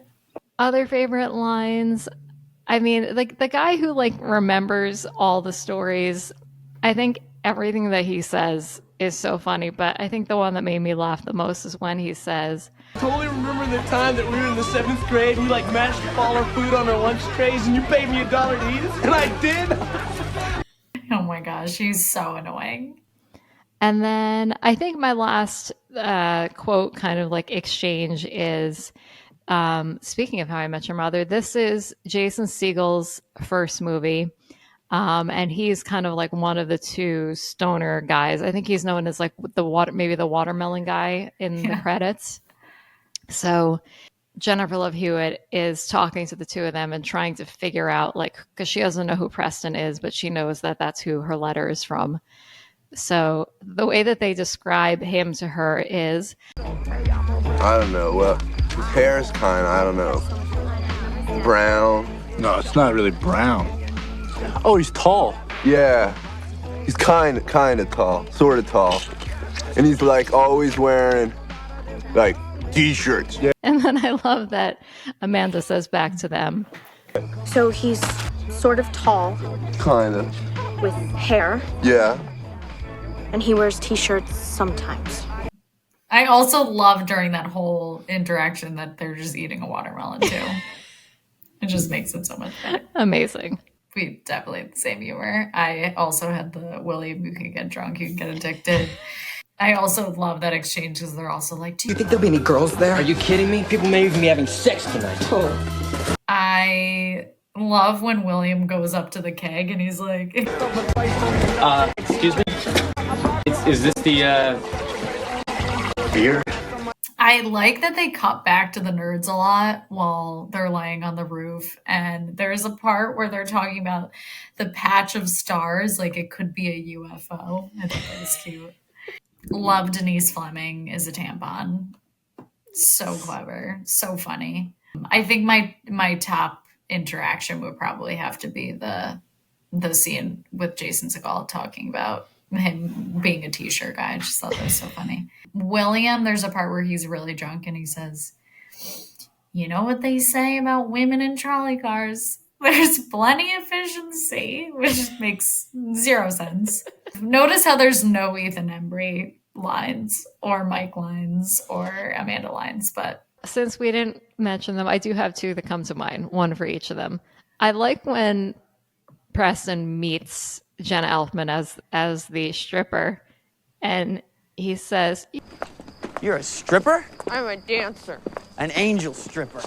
Other favorite lines. I mean, like the guy who like remembers all the stories, I think everything that he says is so funny, but I think the one that made me laugh the most is when he says, totally remember the time that we were in the 7th grade, we like matched all our food on our lunch trays and you paid me $1 to eat it, and I did. Oh my gosh, he's so annoying. And then I think my last quote kind of like exchange is, speaking of How I Met Your Mother, this is Jason Segel's first movie. And he's kind of like one of the two stoner guys. I think he's known as like maybe the watermelon guy in the credits. So Jennifer Love Hewitt is talking to the two of them and trying to figure out, like, because she doesn't know who Preston is, but she knows that that's who her letter is from. So the way that they describe him to her is, I don't know. Well, his hair is I don't know, brown. No, it's not really brown. Oh, he's tall. Yeah, he's kind of tall, sort of tall, and he's like always wearing like t-shirts. Yeah. And then I love that Amanda says back to them, so he's sort of tall, Kind of. with hair, Yeah. and he wears t-shirts sometimes. I also love during that whole interaction that they're just eating a watermelon too. It just makes it so much better. amazing. We definitely have the same humor. I also had the William, you can get drunk, you can get addicted. I also love that exchange because they're also like, Do you think there'll be any girls there? Are you kidding me? People may even be having sex tonight. I love when William goes up to the keg and he's like, Excuse me? Is this the, Beer. I like that they cut back to the nerds a lot while they're lying on the roof. And there's a part where they're talking about the patch of stars, like it could be a UFO. I think that was cute. Love Denise Fleming is a tampon. So clever, so funny. I think my top interaction would probably have to be the scene with Jason Segel talking about him being a t-shirt guy. I just thought that was so funny. William, there's a part where he's really drunk and he says, you know what they say about women in trolley cars? There's plenty of fish in the sea, which makes zero sense. Notice how there's no Ethan Embry lines or Mike lines or Amanda lines, but Since we didn't mention them, I do have two that come to mind, one for each of them. I like when Preston meets Jenna Elfman as the stripper, and he says, You're a stripper? I'm a dancer. An angel stripper.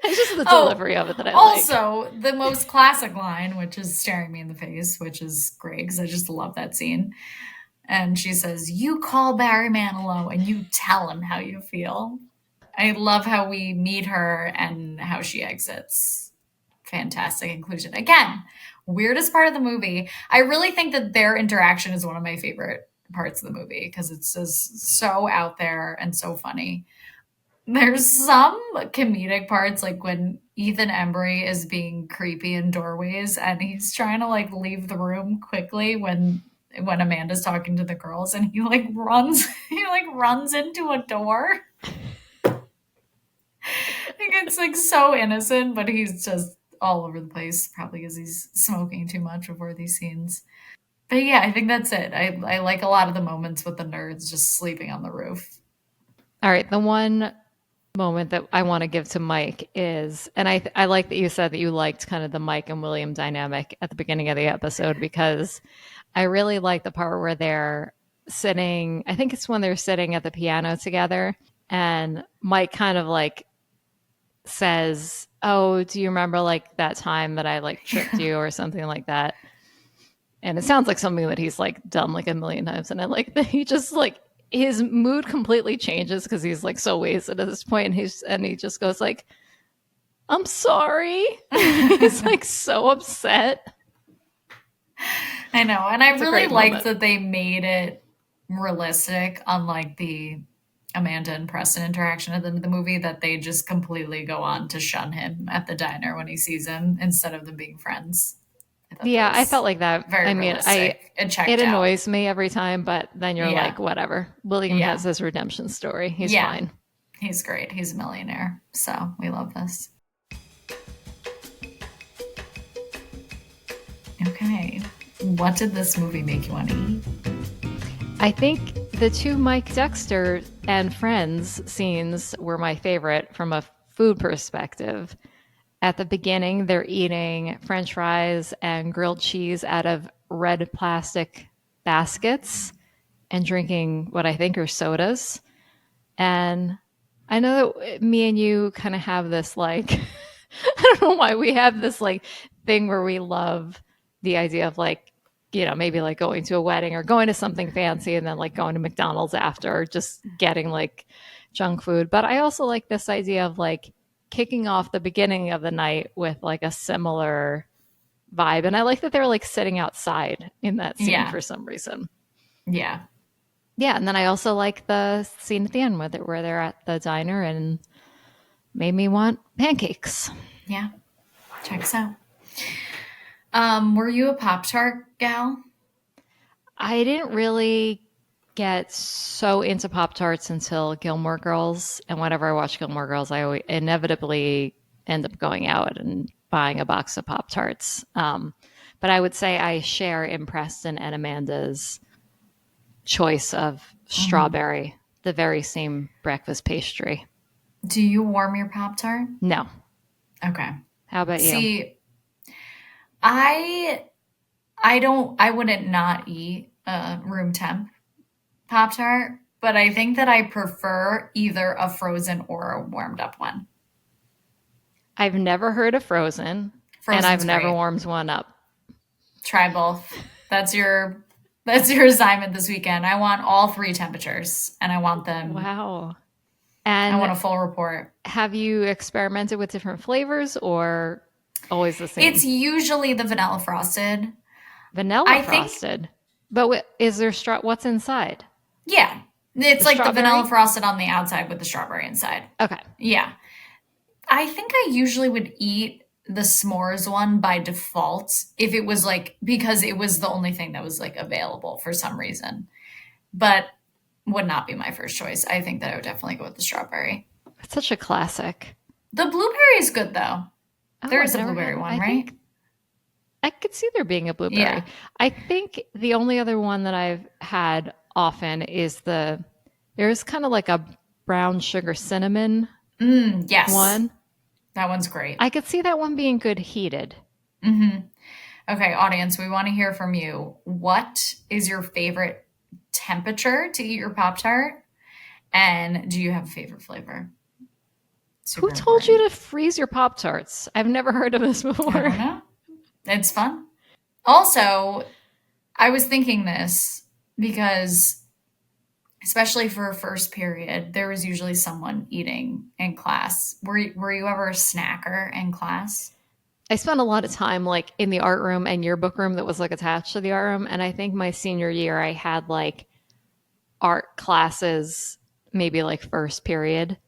it's just the delivery of it that I like. also the most classic line, which is staring me in the face, which is great because I just love that scene. And she says, you call Barry Manilow and you tell him how you feel. I love how we meet her and how she exits. Fantastic inclusion. Again, weirdest part of the movie. I really think that their interaction is one of my favorite parts of the movie because it's just so out there and so funny. There's some comedic parts, like when Ethan Embry is being creepy in doorways and he's trying to like leave the room quickly when Amanda's talking to the girls and he runs into a door. It's like so innocent, but he's just all over the place, probably because he's smoking too much before these scenes. But yeah, I think that's it. I like a lot of the moments with the nerds just sleeping on the roof. All right, the one moment that I want to give to Mike is, and I like that you said that you liked kind of the Mike and William dynamic at the beginning of the episode, because I really like the part where they're sitting, I think it's when they're sitting at the piano together, and Mike kind of like says, oh, do you remember like that time that I like tricked you or something like that? And it sounds like something that he's like done like a million times. And I like that he just like, his mood completely changes because he's like so wasted at this point, and he just goes like, I'm sorry. He's like so upset. I know. And I It's a really great liked moment. that they made it realistic, unlike the Amanda and Preston interaction at the end of the movie, that they just completely go on to shun him at the diner when he sees him instead of them being friends. Yeah, I felt like that. Very I mean, realistic. It checked it out. annoys me every time, but then you're Yeah. like, whatever. William Yeah. has his redemption story. He's Yeah. fine. He's great. He's a millionaire. So we love this. Okay. What did this movie make you want to eat? I think the two Mike Dexter and friends scenes were my favorite from a food perspective. At the beginning, they're eating French fries and grilled cheese out of red plastic baskets and drinking what I think are sodas. And I know that me and you kind of have this like, I don't know why we have this like thing where we love the idea of like, you know, maybe like going to a wedding or going to something fancy and then like going to McDonald's after, or just getting like junk food. But I also like this idea of like kicking off the beginning of the night with like a similar vibe. And I like that they're like sitting outside in that scene Yeah. for some reason. Yeah. Yeah. And then I also like the scene at the end where they're at the diner and made me want pancakes. Yeah. Checks out. Were you a Pop-Tart gal? I didn't really get so into Pop Tarts until Gilmore Girls. And whenever I watch Gilmore Girls, I always inevitably end up going out and buying a box of Pop Tarts. But I would say I share in Preston and Amanda's choice of strawberry, the very same breakfast pastry. Do you warm your Pop-Tart? No. Okay. How about you? See, I wouldn't not eat a room temp Pop-Tart, but I think that I prefer either a frozen or a warmed up one. I've never heard of frozen, and Frozen's I've never great. warmed one up. Try both. That's your assignment this weekend. I want all three temperatures, and I want them. Wow. I And want a full report. have you experimented with different flavors or always the same? It's usually the vanilla frosted. Vanilla I think- frosted. But is there what's inside? Yeah. It's The like the strawberry? vanilla frosted on the outside with the strawberry inside. Okay. Yeah. I think I usually would eat the s'mores one by default if it was like, because it was the only thing that was like available for some reason, but would not be my first choice. I think that I would definitely go with the strawberry. It's such a classic. The blueberry is good though. There Oh, is a I've never blueberry had- one, I right? think I could see there being a blueberry. Yeah. I think the only other one that I've had often is there's kind of like a brown sugar cinnamon Yes. one. That one's great. I could see that one being good heated. Okay, audience, we want to hear from you. What is your favorite temperature to eat your Pop-Tart? And do you have a favorite flavor? Who told you to freeze your Pop Tarts? I've never heard of this I before. don't know. It's fun. Also, I was thinking this because, especially for first period, there was usually someone eating in class. Were you ever a snacker in class? I spent a lot of time like in the art room and yearbook room that was like attached to the art room. And I think my senior year, I had like art classes, maybe like first period.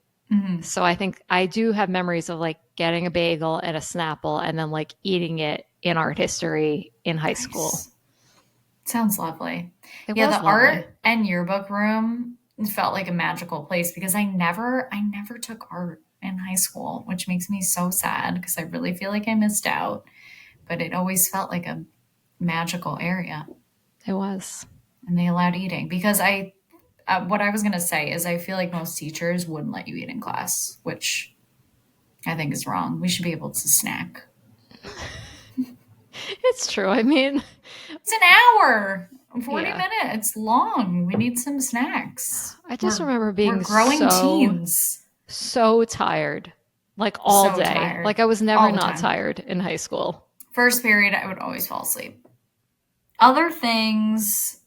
So I think I do have memories of like getting a bagel and a Snapple and then like eating it in art history in high school. Sounds lovely. It Yeah, was the lovely. art and yearbook room felt like a magical place because I never took art in high school, which makes me so sad because I really feel like I missed out. But it always felt like a magical area, It was. and they allowed eating because what I was gonna say is I feel like most teachers wouldn't let you eat in class, which I think is wrong. We should be able to snack. It's true. I mean, It's an hour, 40 Yeah. minutes long. We need some snacks. I just We're- remember being we're growing so, teens. so tired, like all So day. tired. Like I was never All the not time. tired in high school. First period, I would always fall asleep. Other things,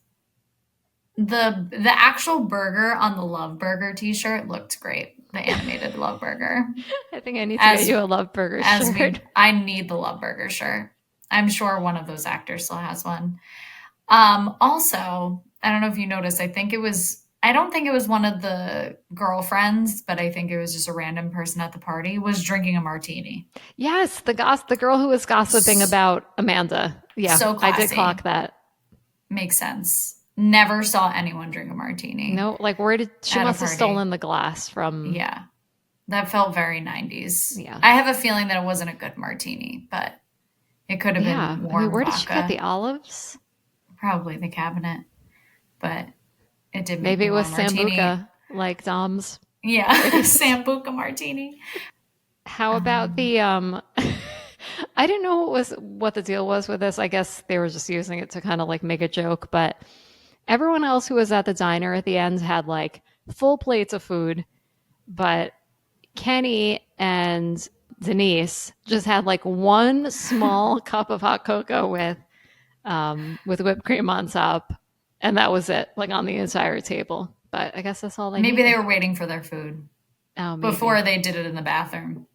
the actual burger on the Love Burger t-shirt looked great. The animated Love Burger. I think I need to As- get you a Love Burger As shirt. I need the Love Burger shirt. I'm sure one of those actors still has one. Also, I don't know if you noticed, I don't think it was one of the girlfriends, but I think it was just a random person at the party was drinking a martini. Yes, the girl who was gossiping about Amanda. Yeah, So I did classy. clock that. Makes sense. Never saw anyone drink a martini. No, like where did she At a must have party. stolen the glass from? Yeah. That felt very 90s. Yeah. I have a feeling that it wasn't a good martini, but it could have Yeah. been I warm mean, where did she vodka. get the olives? Probably the cabinet. But it did make Maybe me it was want a martini. Sambuca, like Dom's. Yeah. Sambuca martini. How about the I didn't know what the deal was with this. I guess they were just using it to kind of like make a joke, but everyone else who was at the diner at the end had like full plates of food, but Kenny and Denise just had like one small cup of hot cocoa with whipped cream on top, and that was it, like on the entire table. But I guess that's all they Maybe needed. they were waiting for their food Maybe. before they did it in the bathroom.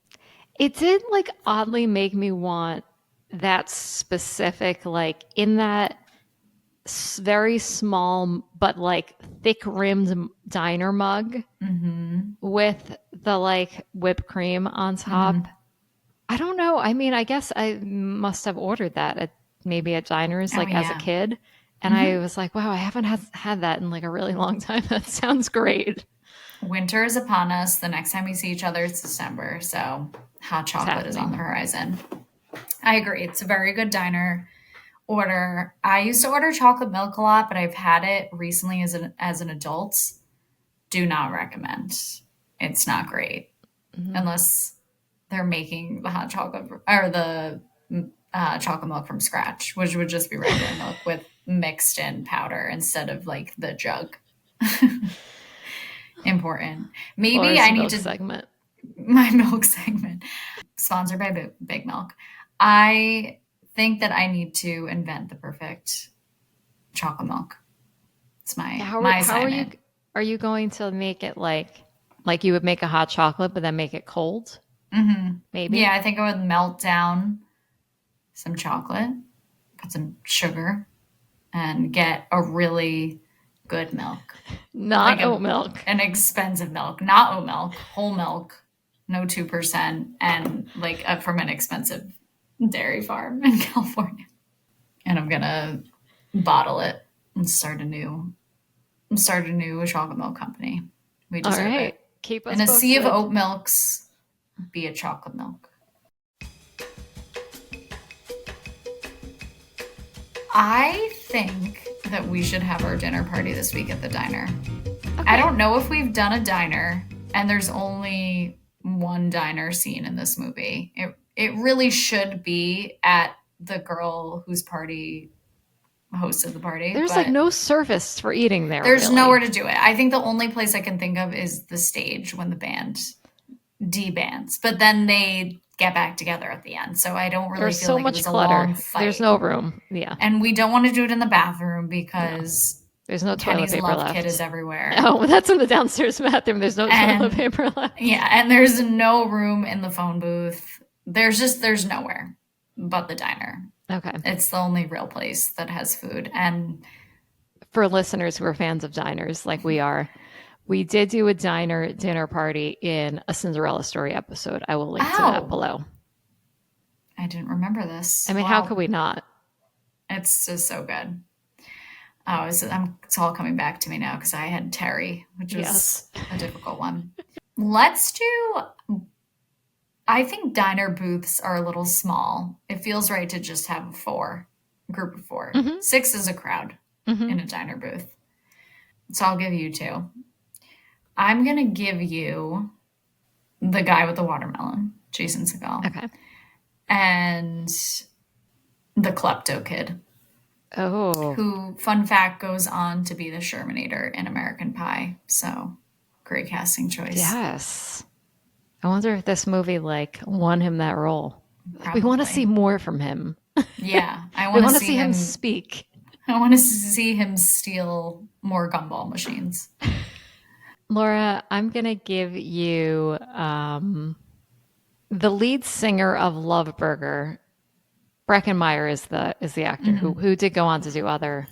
It did like oddly make me want that specific, like in that very small but like thick rimmed diner mug with the like whipped cream on top. I don't know. I mean, I guess I must have ordered that at maybe at diners like as a kid. And I was like, wow, I haven't had that in like a really long time. That sounds great. Winter is upon us. The next time we see each other, it's December. So hot chocolate is on the horizon. I agree. It's a very good diner order. I used to order chocolate milk a lot, but I've had it recently as an adult. Do not recommend. It's not great unless they're making the hot chocolate or the chocolate milk from scratch, which would just be regular milk with mixed in powder instead of like the jug. Important. Maybe I need to segment. My milk segment sponsored by Big Milk. I think that I need to invent the perfect chocolate milk. It's my assignment. Are you going to make it like you would make a hot chocolate, but then make it cold? Maybe. Yeah, I think I would melt down some chocolate, put some sugar, and get a really good milk. Not oat milk. An expensive milk. Not oat milk. Whole milk. No 2%. And like from an expensive dairy farm in California. And I'm going to bottle it and start a new chocolate milk company. We deserve it. Keep us in a posted. sea of oat milks, be a chocolate milk. I think that we should have our dinner party this week at the diner. Okay. I don't know if we've done a diner, and there's only one diner scene in this movie. It really should be at the girl whose party hosted the party. There's like no service for eating there. There's really nowhere to do it. I think the only place I can think of is the stage when the band debands, but then they get back together at the end. So I don't really There's feel so like much it was clutter. A long fight. There's no room. Yeah. And we don't want to do it in the bathroom because there's no Kenny's toilet paper love left. kit is everywhere. Oh, that's in the downstairs bathroom. There's no toilet paper left. Yeah, and there's no room in the phone booth. There's nowhere but the diner. Okay. It's the only real place that has food. And for listeners who are fans of diners like we are, we did do a dinner party in a Cinderella Story episode. I will link to that below. I didn't remember this. I mean, how could we not? It's just so good. Oh, it's all coming back to me now because I had Terry, which was a difficult one. Let's do... I think diner booths are a little small. It feels right to just have a group of 4. 6 is a crowd in a diner booth. So I'll give you 2. I'm going to give you the guy with the watermelon, Jason Segel. Okay. And the klepto kid. Oh. Who, fun fact, goes on to be the Shermanator in American Pie. So, great casting choice. Yes. I wonder if this movie won him that role. Probably. We want to see more from him. Yeah. I want want to see him speak. I want to see him steal more gumball machines. Laura, I'm going to give you the lead singer of Love Burger. Breckenmeyer is the actor who did go on to do other.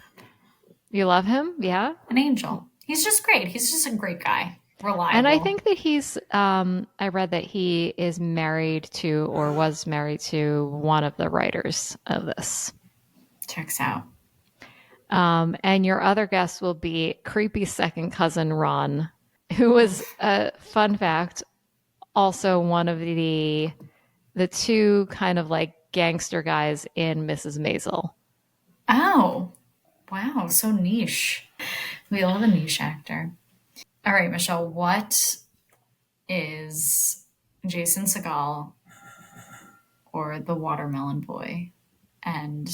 You love him? Yeah? An angel. He's just great. He's just a great guy. Reliable. And I think that he's, I read that he is married to or was married to one of the writers of this. Checks out. And your other guest will be creepy second cousin Ron, who was, fun fact, also one of the 2 kind of like gangster guys in Mrs. Maisel. Oh, wow. So niche. We love a niche actor. All right, Michelle, what is Jason Segel or the Watermelon Boy and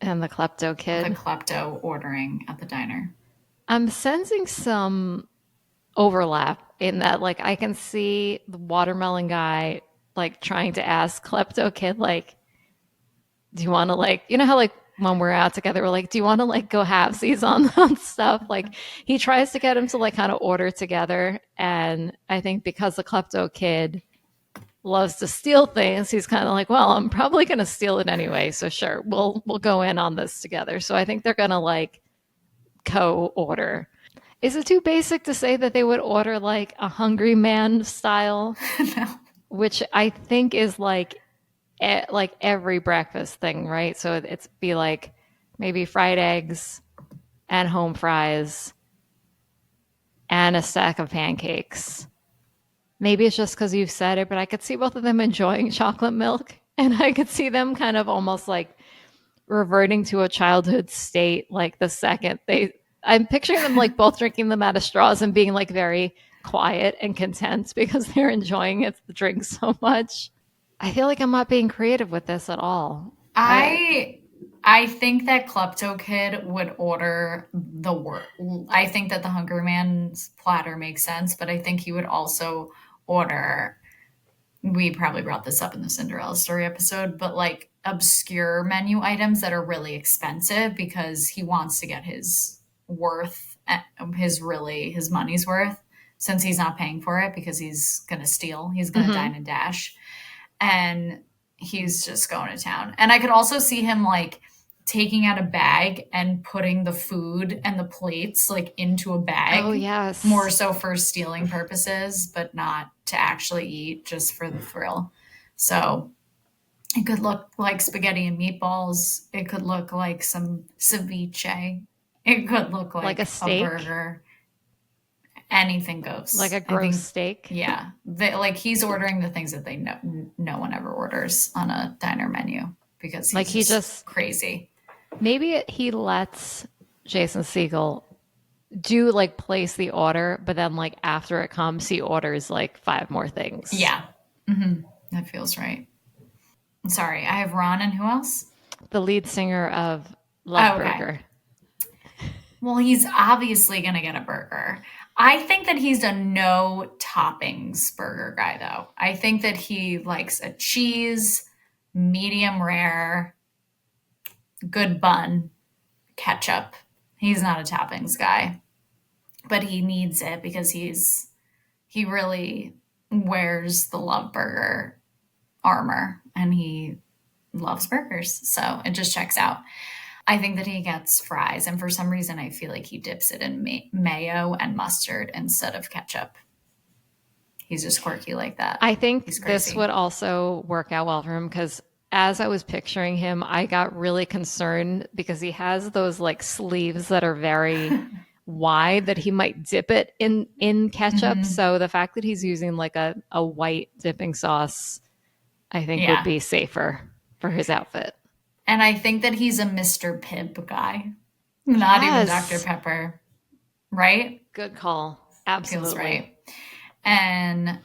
the klepto kid? The klepto ordering at the diner. I'm sensing some overlap in that, I can see the watermelon guy like trying to ask Klepto Kid, like, do you want to like, you know how like when we're out together, we're like, do you want to like go halvesies on stuff? Like he tries to get him to like kind of order together. And I think because the Klepto Kid loves to steal things, he's kind of like, well, I'm probably going to steal it anyway. So sure, we'll go in on this together. So I think they're going to like co-order. Is it too basic to say that they would order like a Hungry Man style? No. Which I think is like every breakfast thing, right? So it's be like maybe fried eggs and home fries and a stack of pancakes. Maybe it's just because you've said it, but I could see both of them enjoying chocolate milk, and I could see them kind of almost like reverting to a childhood state like the second I'm picturing them like both drinking them out of straws and being like very quiet and content because they're enjoying the drink so much. I feel like I'm not being creative with this at all. I think that Klepto Kid would order the work. I think that the Hungry Man's platter makes sense, but I think he would also order. We probably brought this up in the Cinderella story episode, but like obscure menu items that are really expensive because he wants to get his worth, his money's worth, since he's not paying for it because he's gonna steal. He's gonna dine and dash. And he's just going to town. And I could also see him like taking out a bag and putting the food and the plates like into a bag. Oh, yes. More so for stealing purposes, but not to actually eat, just for the thrill. So it could look like spaghetti and meatballs. It could look like some ceviche. It could look like a steak? burger. Anything goes. Like a gross steak? Yeah. Like he's ordering the things that no one ever orders on a diner menu because he's just crazy. Maybe he lets Jason Segel do like place the order, but then like after it comes, he orders like 5 more things. Yeah. Mm-hmm. That feels right. Sorry, I have Ron and who else? The lead singer of Love Burger. Well, he's obviously going to get a burger. I think that he's a no toppings burger guy, though. I think that he likes a cheese, medium rare, good bun, ketchup. He's not a toppings guy, but he needs it because he really wears the Love Burger armor and he loves burgers. So it just checks out. I think that he gets fries, and for some reason, I feel like he dips it in mayo and mustard instead of ketchup. He's just quirky like that. I think this would also work out well for him because as I was picturing him, I got really concerned because he has those like sleeves that are very wide that he might dip it in ketchup. Mm-hmm. So the fact that he's using like a white dipping sauce, I think would be safer for his outfit. And I think that he's a Mr. Pibb guy, not even Dr. Pepper, right? Good call. Absolutely. Feels right. And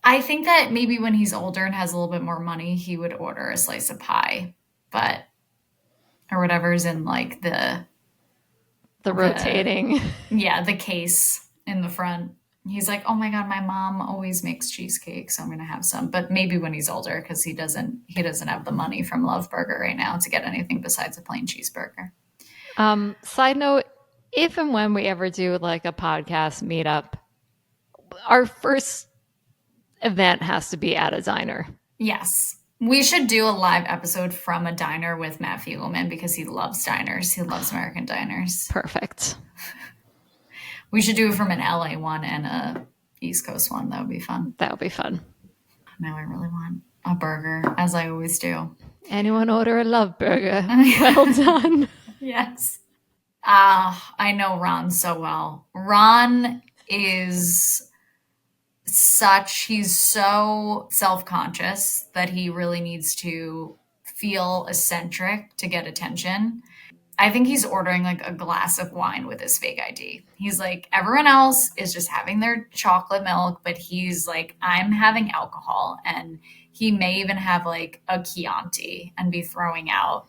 I think that maybe when he's older and has a little bit more money, he would order a slice of pie, or whatever's in like the rotating. Yeah, the case in the front. He's like, oh my God, my mom always makes cheesecake, so I'm going to have some. But maybe when he's older, because he doesn't have the money from Love Burger right now to get anything besides a plain cheeseburger. Side note, if and when we ever do like a podcast meetup, our first event has to be at a diner. Yes. We should do a live episode from a diner with Matt Fiegelman because he loves diners. He loves American diners. Perfect. We should do it from an LA one and a East Coast one. That would be fun. That would be fun. Now I really want a burger, as I always do. Anyone order a Love Burger? Well done. Yes. I know Ron so well. Ron is he's so self-conscious that he really needs to feel eccentric to get attention. I think he's ordering like a glass of wine with his fake ID. He's like, everyone else is just having their chocolate milk, but he's like, I'm having alcohol. And he may even have like a Chianti and be throwing out,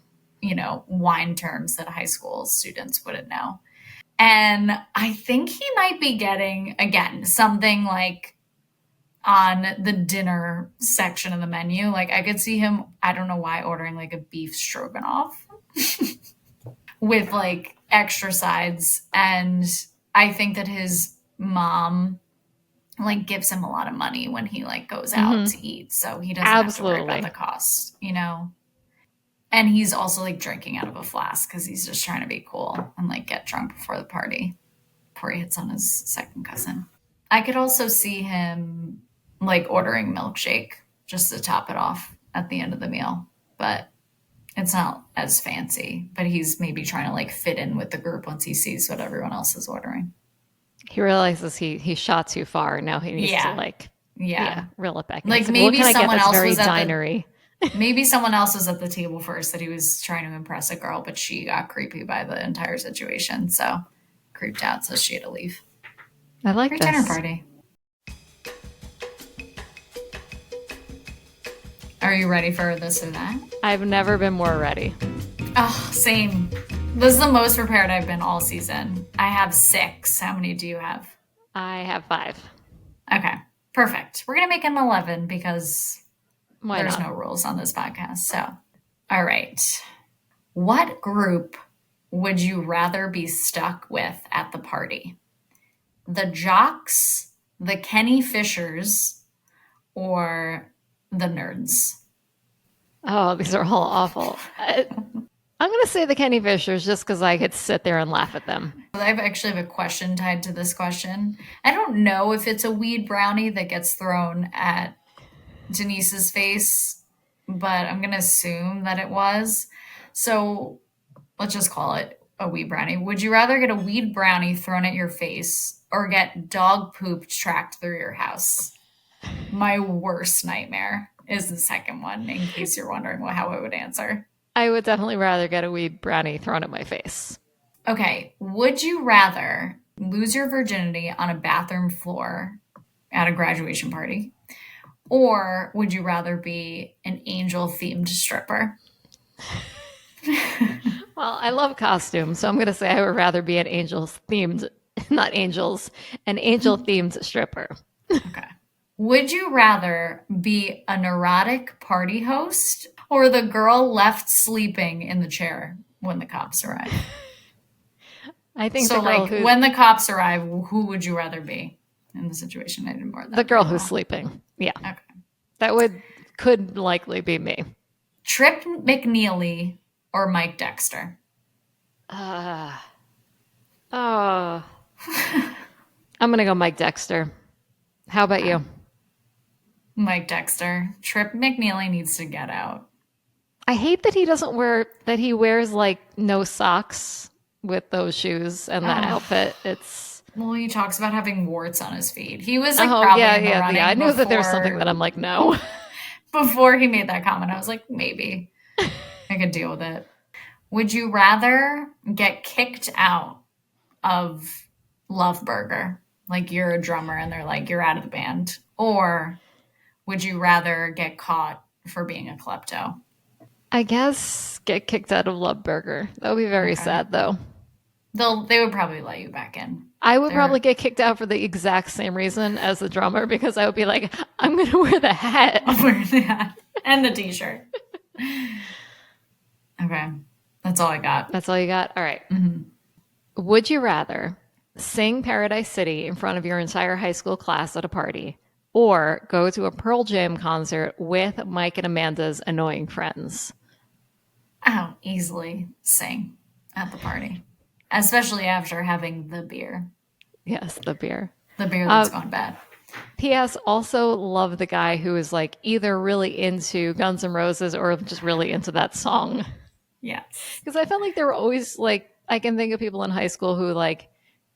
wine terms that high school students wouldn't know. And I think he might be getting, again, something like on the dinner section of the menu. Like I could see him, I don't know why, ordering like a beef stroganoff with like extra sides. And I think that his mom like gives him a lot of money when he like goes out to eat. So he doesn't have to worry about the cost, you know? And he's also like drinking out of a flask because he's just trying to be cool and like get drunk before the party, before he hits on his second cousin. I could also see him like ordering milkshake just to top it off at the end of the meal, but it's not as fancy. But he's maybe trying to like fit in with the group once he sees what everyone else is ordering. He realizes he shot too far. Now he needs to like reel it back in. Like maybe someone else very was dinery. Maybe someone else was at the table first that he was trying to impress a girl, but she got creepy by the entire situation. So creeped out, so she had to leave. I like Great this. dinner party. Are you ready for this or that? I've never been more ready. Oh, same. This is the most prepared I've been all season. I have 6. How many do you have? I have 5. Okay, perfect. We're going to make him 11 because there's not? no rules on this podcast. So, all right. What group would you rather be stuck with at the party? The Jocks, the Kenny Fishers, or the Nerds? Oh, these are all awful. I'm going to say the Kenny Fishers just because I could sit there and laugh at them. I actually have a question tied to this question. I don't know if it's a weed brownie that gets thrown at Denise's face, but I'm going to assume that it was. So let's just call it a weed brownie. Would you rather get a weed brownie thrown at your face or get dog poop tracked through your house? My worst nightmare is the second one, in case you're wondering how I would answer. I would definitely rather get a weed brownie thrown at my face. Okay. Would you rather lose your virginity on a bathroom floor at a graduation party? Or would you rather be an angel-themed stripper? Well, I love costumes, so I'm going to say I would rather be an angel-themed, not angels, an angel-themed stripper. Okay. Would you rather be a neurotic party host or the girl left sleeping in the chair when the cops arrive? I think so. The girl Like when the cops arrive, who would you rather be in the situation? I didn't more the girl who's sleeping. Yeah. Okay. That could likely be me. Trip McNeely or Mike Dexter? I'm going to go Mike Dexter. How about you? Mike Dexter. Trip McNeely needs to get out. I hate that he wears like no socks with those shoes and that outfit. Well, he talks about having warts on his feet. He was like probably in the running I knew that there's before- something that I'm like, no. Before he made that comment, I was like, maybe I could deal with it. Would you rather get kicked out of Love Burger? Like you're a drummer and they're like, you're out of the band. Or would you rather get caught for being a klepto? I guess get kicked out of Love Burger. That would be very sad, though. They would probably let you back in. I would probably get kicked out for the exact same reason as the drummer because I would be like, I'm going to wear the hat. I'll wear the hat and the t-shirt. Okay. That's all I got. That's all you got? All right. Mm-hmm. Would you rather sing Paradise City in front of your entire high school class at a party or go to a Pearl Jam concert with Mike and Amanda's annoying friends? Oh, easily sing at the party. Especially after having the beer. Yes, the beer. The beer that's gone bad. P.S. Also love the guy who is like either really into Guns N' Roses or just really into that song. Yes. Because I felt like there were always like, I can think of people in high school who like,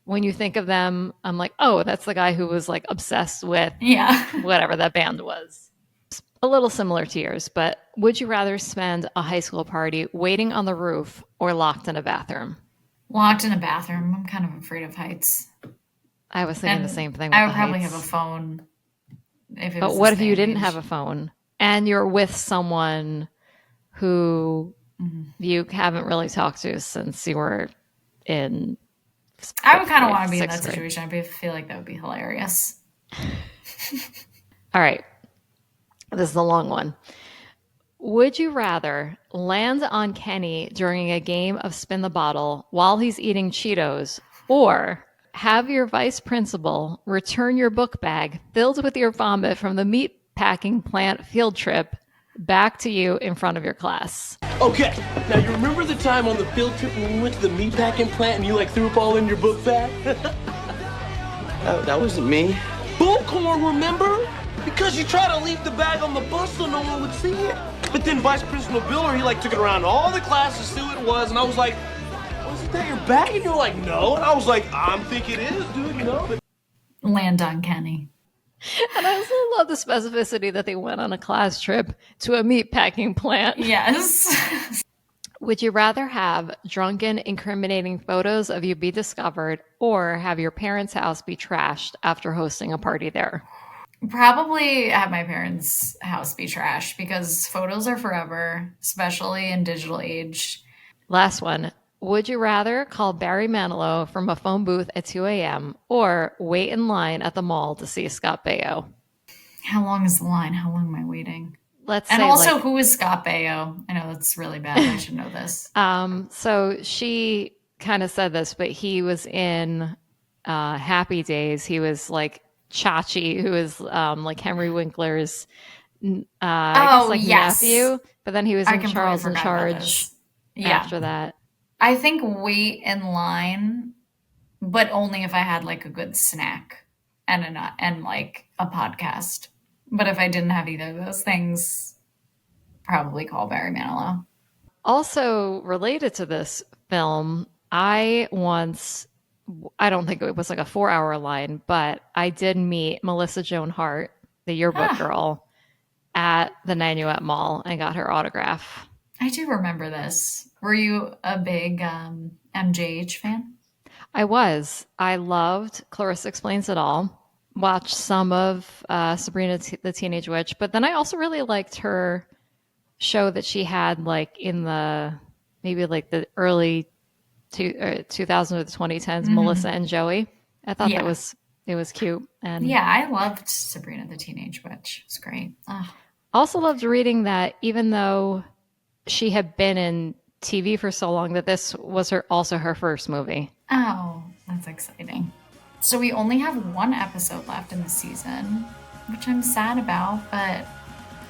when you think of them, I'm like, oh, that's the guy who was like obsessed with whatever that band was. A little similar to yours, but would you rather spend a high school party waiting on the roof or locked in a bathroom? Locked in a bathroom. I'm kind of afraid of heights. I was thinking the same thing. With I would probably have a phone. But what if you didn't have a phone and you're with someone who you haven't really talked to since you were in? I would kind of want to be in that situation. I feel like that would be hilarious. All right. This is a long one. Would you rather land on Kenny during a game of spin the bottle while he's eating Cheetos, or have your vice principal return your book bag filled with your vomit from the meat packing plant field trip back to you in front of your class? Okay, now you remember the time on the field trip when we went to the meatpacking plant and you like threw up all in your book bag? That wasn't me. Bullcorn, remember? Because you tried to leave the bag on the bus so no one would see it. But then Vice Principal Biller, he like took it around all the classes, see who it was, and I was like, wasn't that your bag? And you're like, no. And I was like, I'm thinking it is, dude, you know? Land on Kenny. And I also love the specificity that they went on a class trip to a meat packing plant. Yes. Would you rather have drunken, incriminating photos of you be discovered, or have your parents' house be trashed after hosting a party there? Probably have my parents' house be trashed because photos are forever, especially in digital age. Last one. Would you rather call Barry Manilow from a phone booth at 2 a.m. or wait in line at the mall to see Scott Baio? How long is the line? How long am I waiting? Let's And say, also, like, who is Scott Baio? I know that's really bad. I should know this. so she kind of said this, but he was in Happy Days. He was like Chachi, who is like Henry Winkler's nephew. But then he was in Charles in Charge after that. I think wait in line, but only if I had like a good snack and like a podcast. But if I didn't have either of those things, probably call Barry Manilow. Also related to this film, I don't think it was like a 4-hour line, but I did meet Melissa Joan Hart, the yearbook girl, at the Nanuet Mall and got her autograph. I do remember this. Were you a big MJH fan? I was. I loved Clarissa Explains It All. Watched some of Sabrina the Teenage Witch, but then I also really liked her show that she had like in the maybe like the early 2000s or the 2010s, Melissa and Joey. I thought it was cute. And yeah, I loved Sabrina the Teenage Witch. It's great. Oh. Also loved reading that even though she had been in TV for so long, that this was also her first movie. Oh, that's exciting. So we only have one episode left in the season, which I'm sad about, but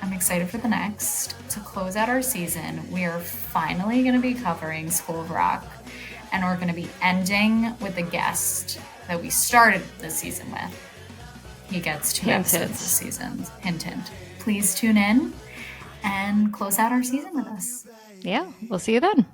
I'm excited for the next. To close out our season, we are finally going to be covering School of Rock, and we're going to be ending with a guest that we started the season with. He gets 2 episodes this season. Hint, hint. Please tune in and close out our season with us. Yeah, we'll see you then.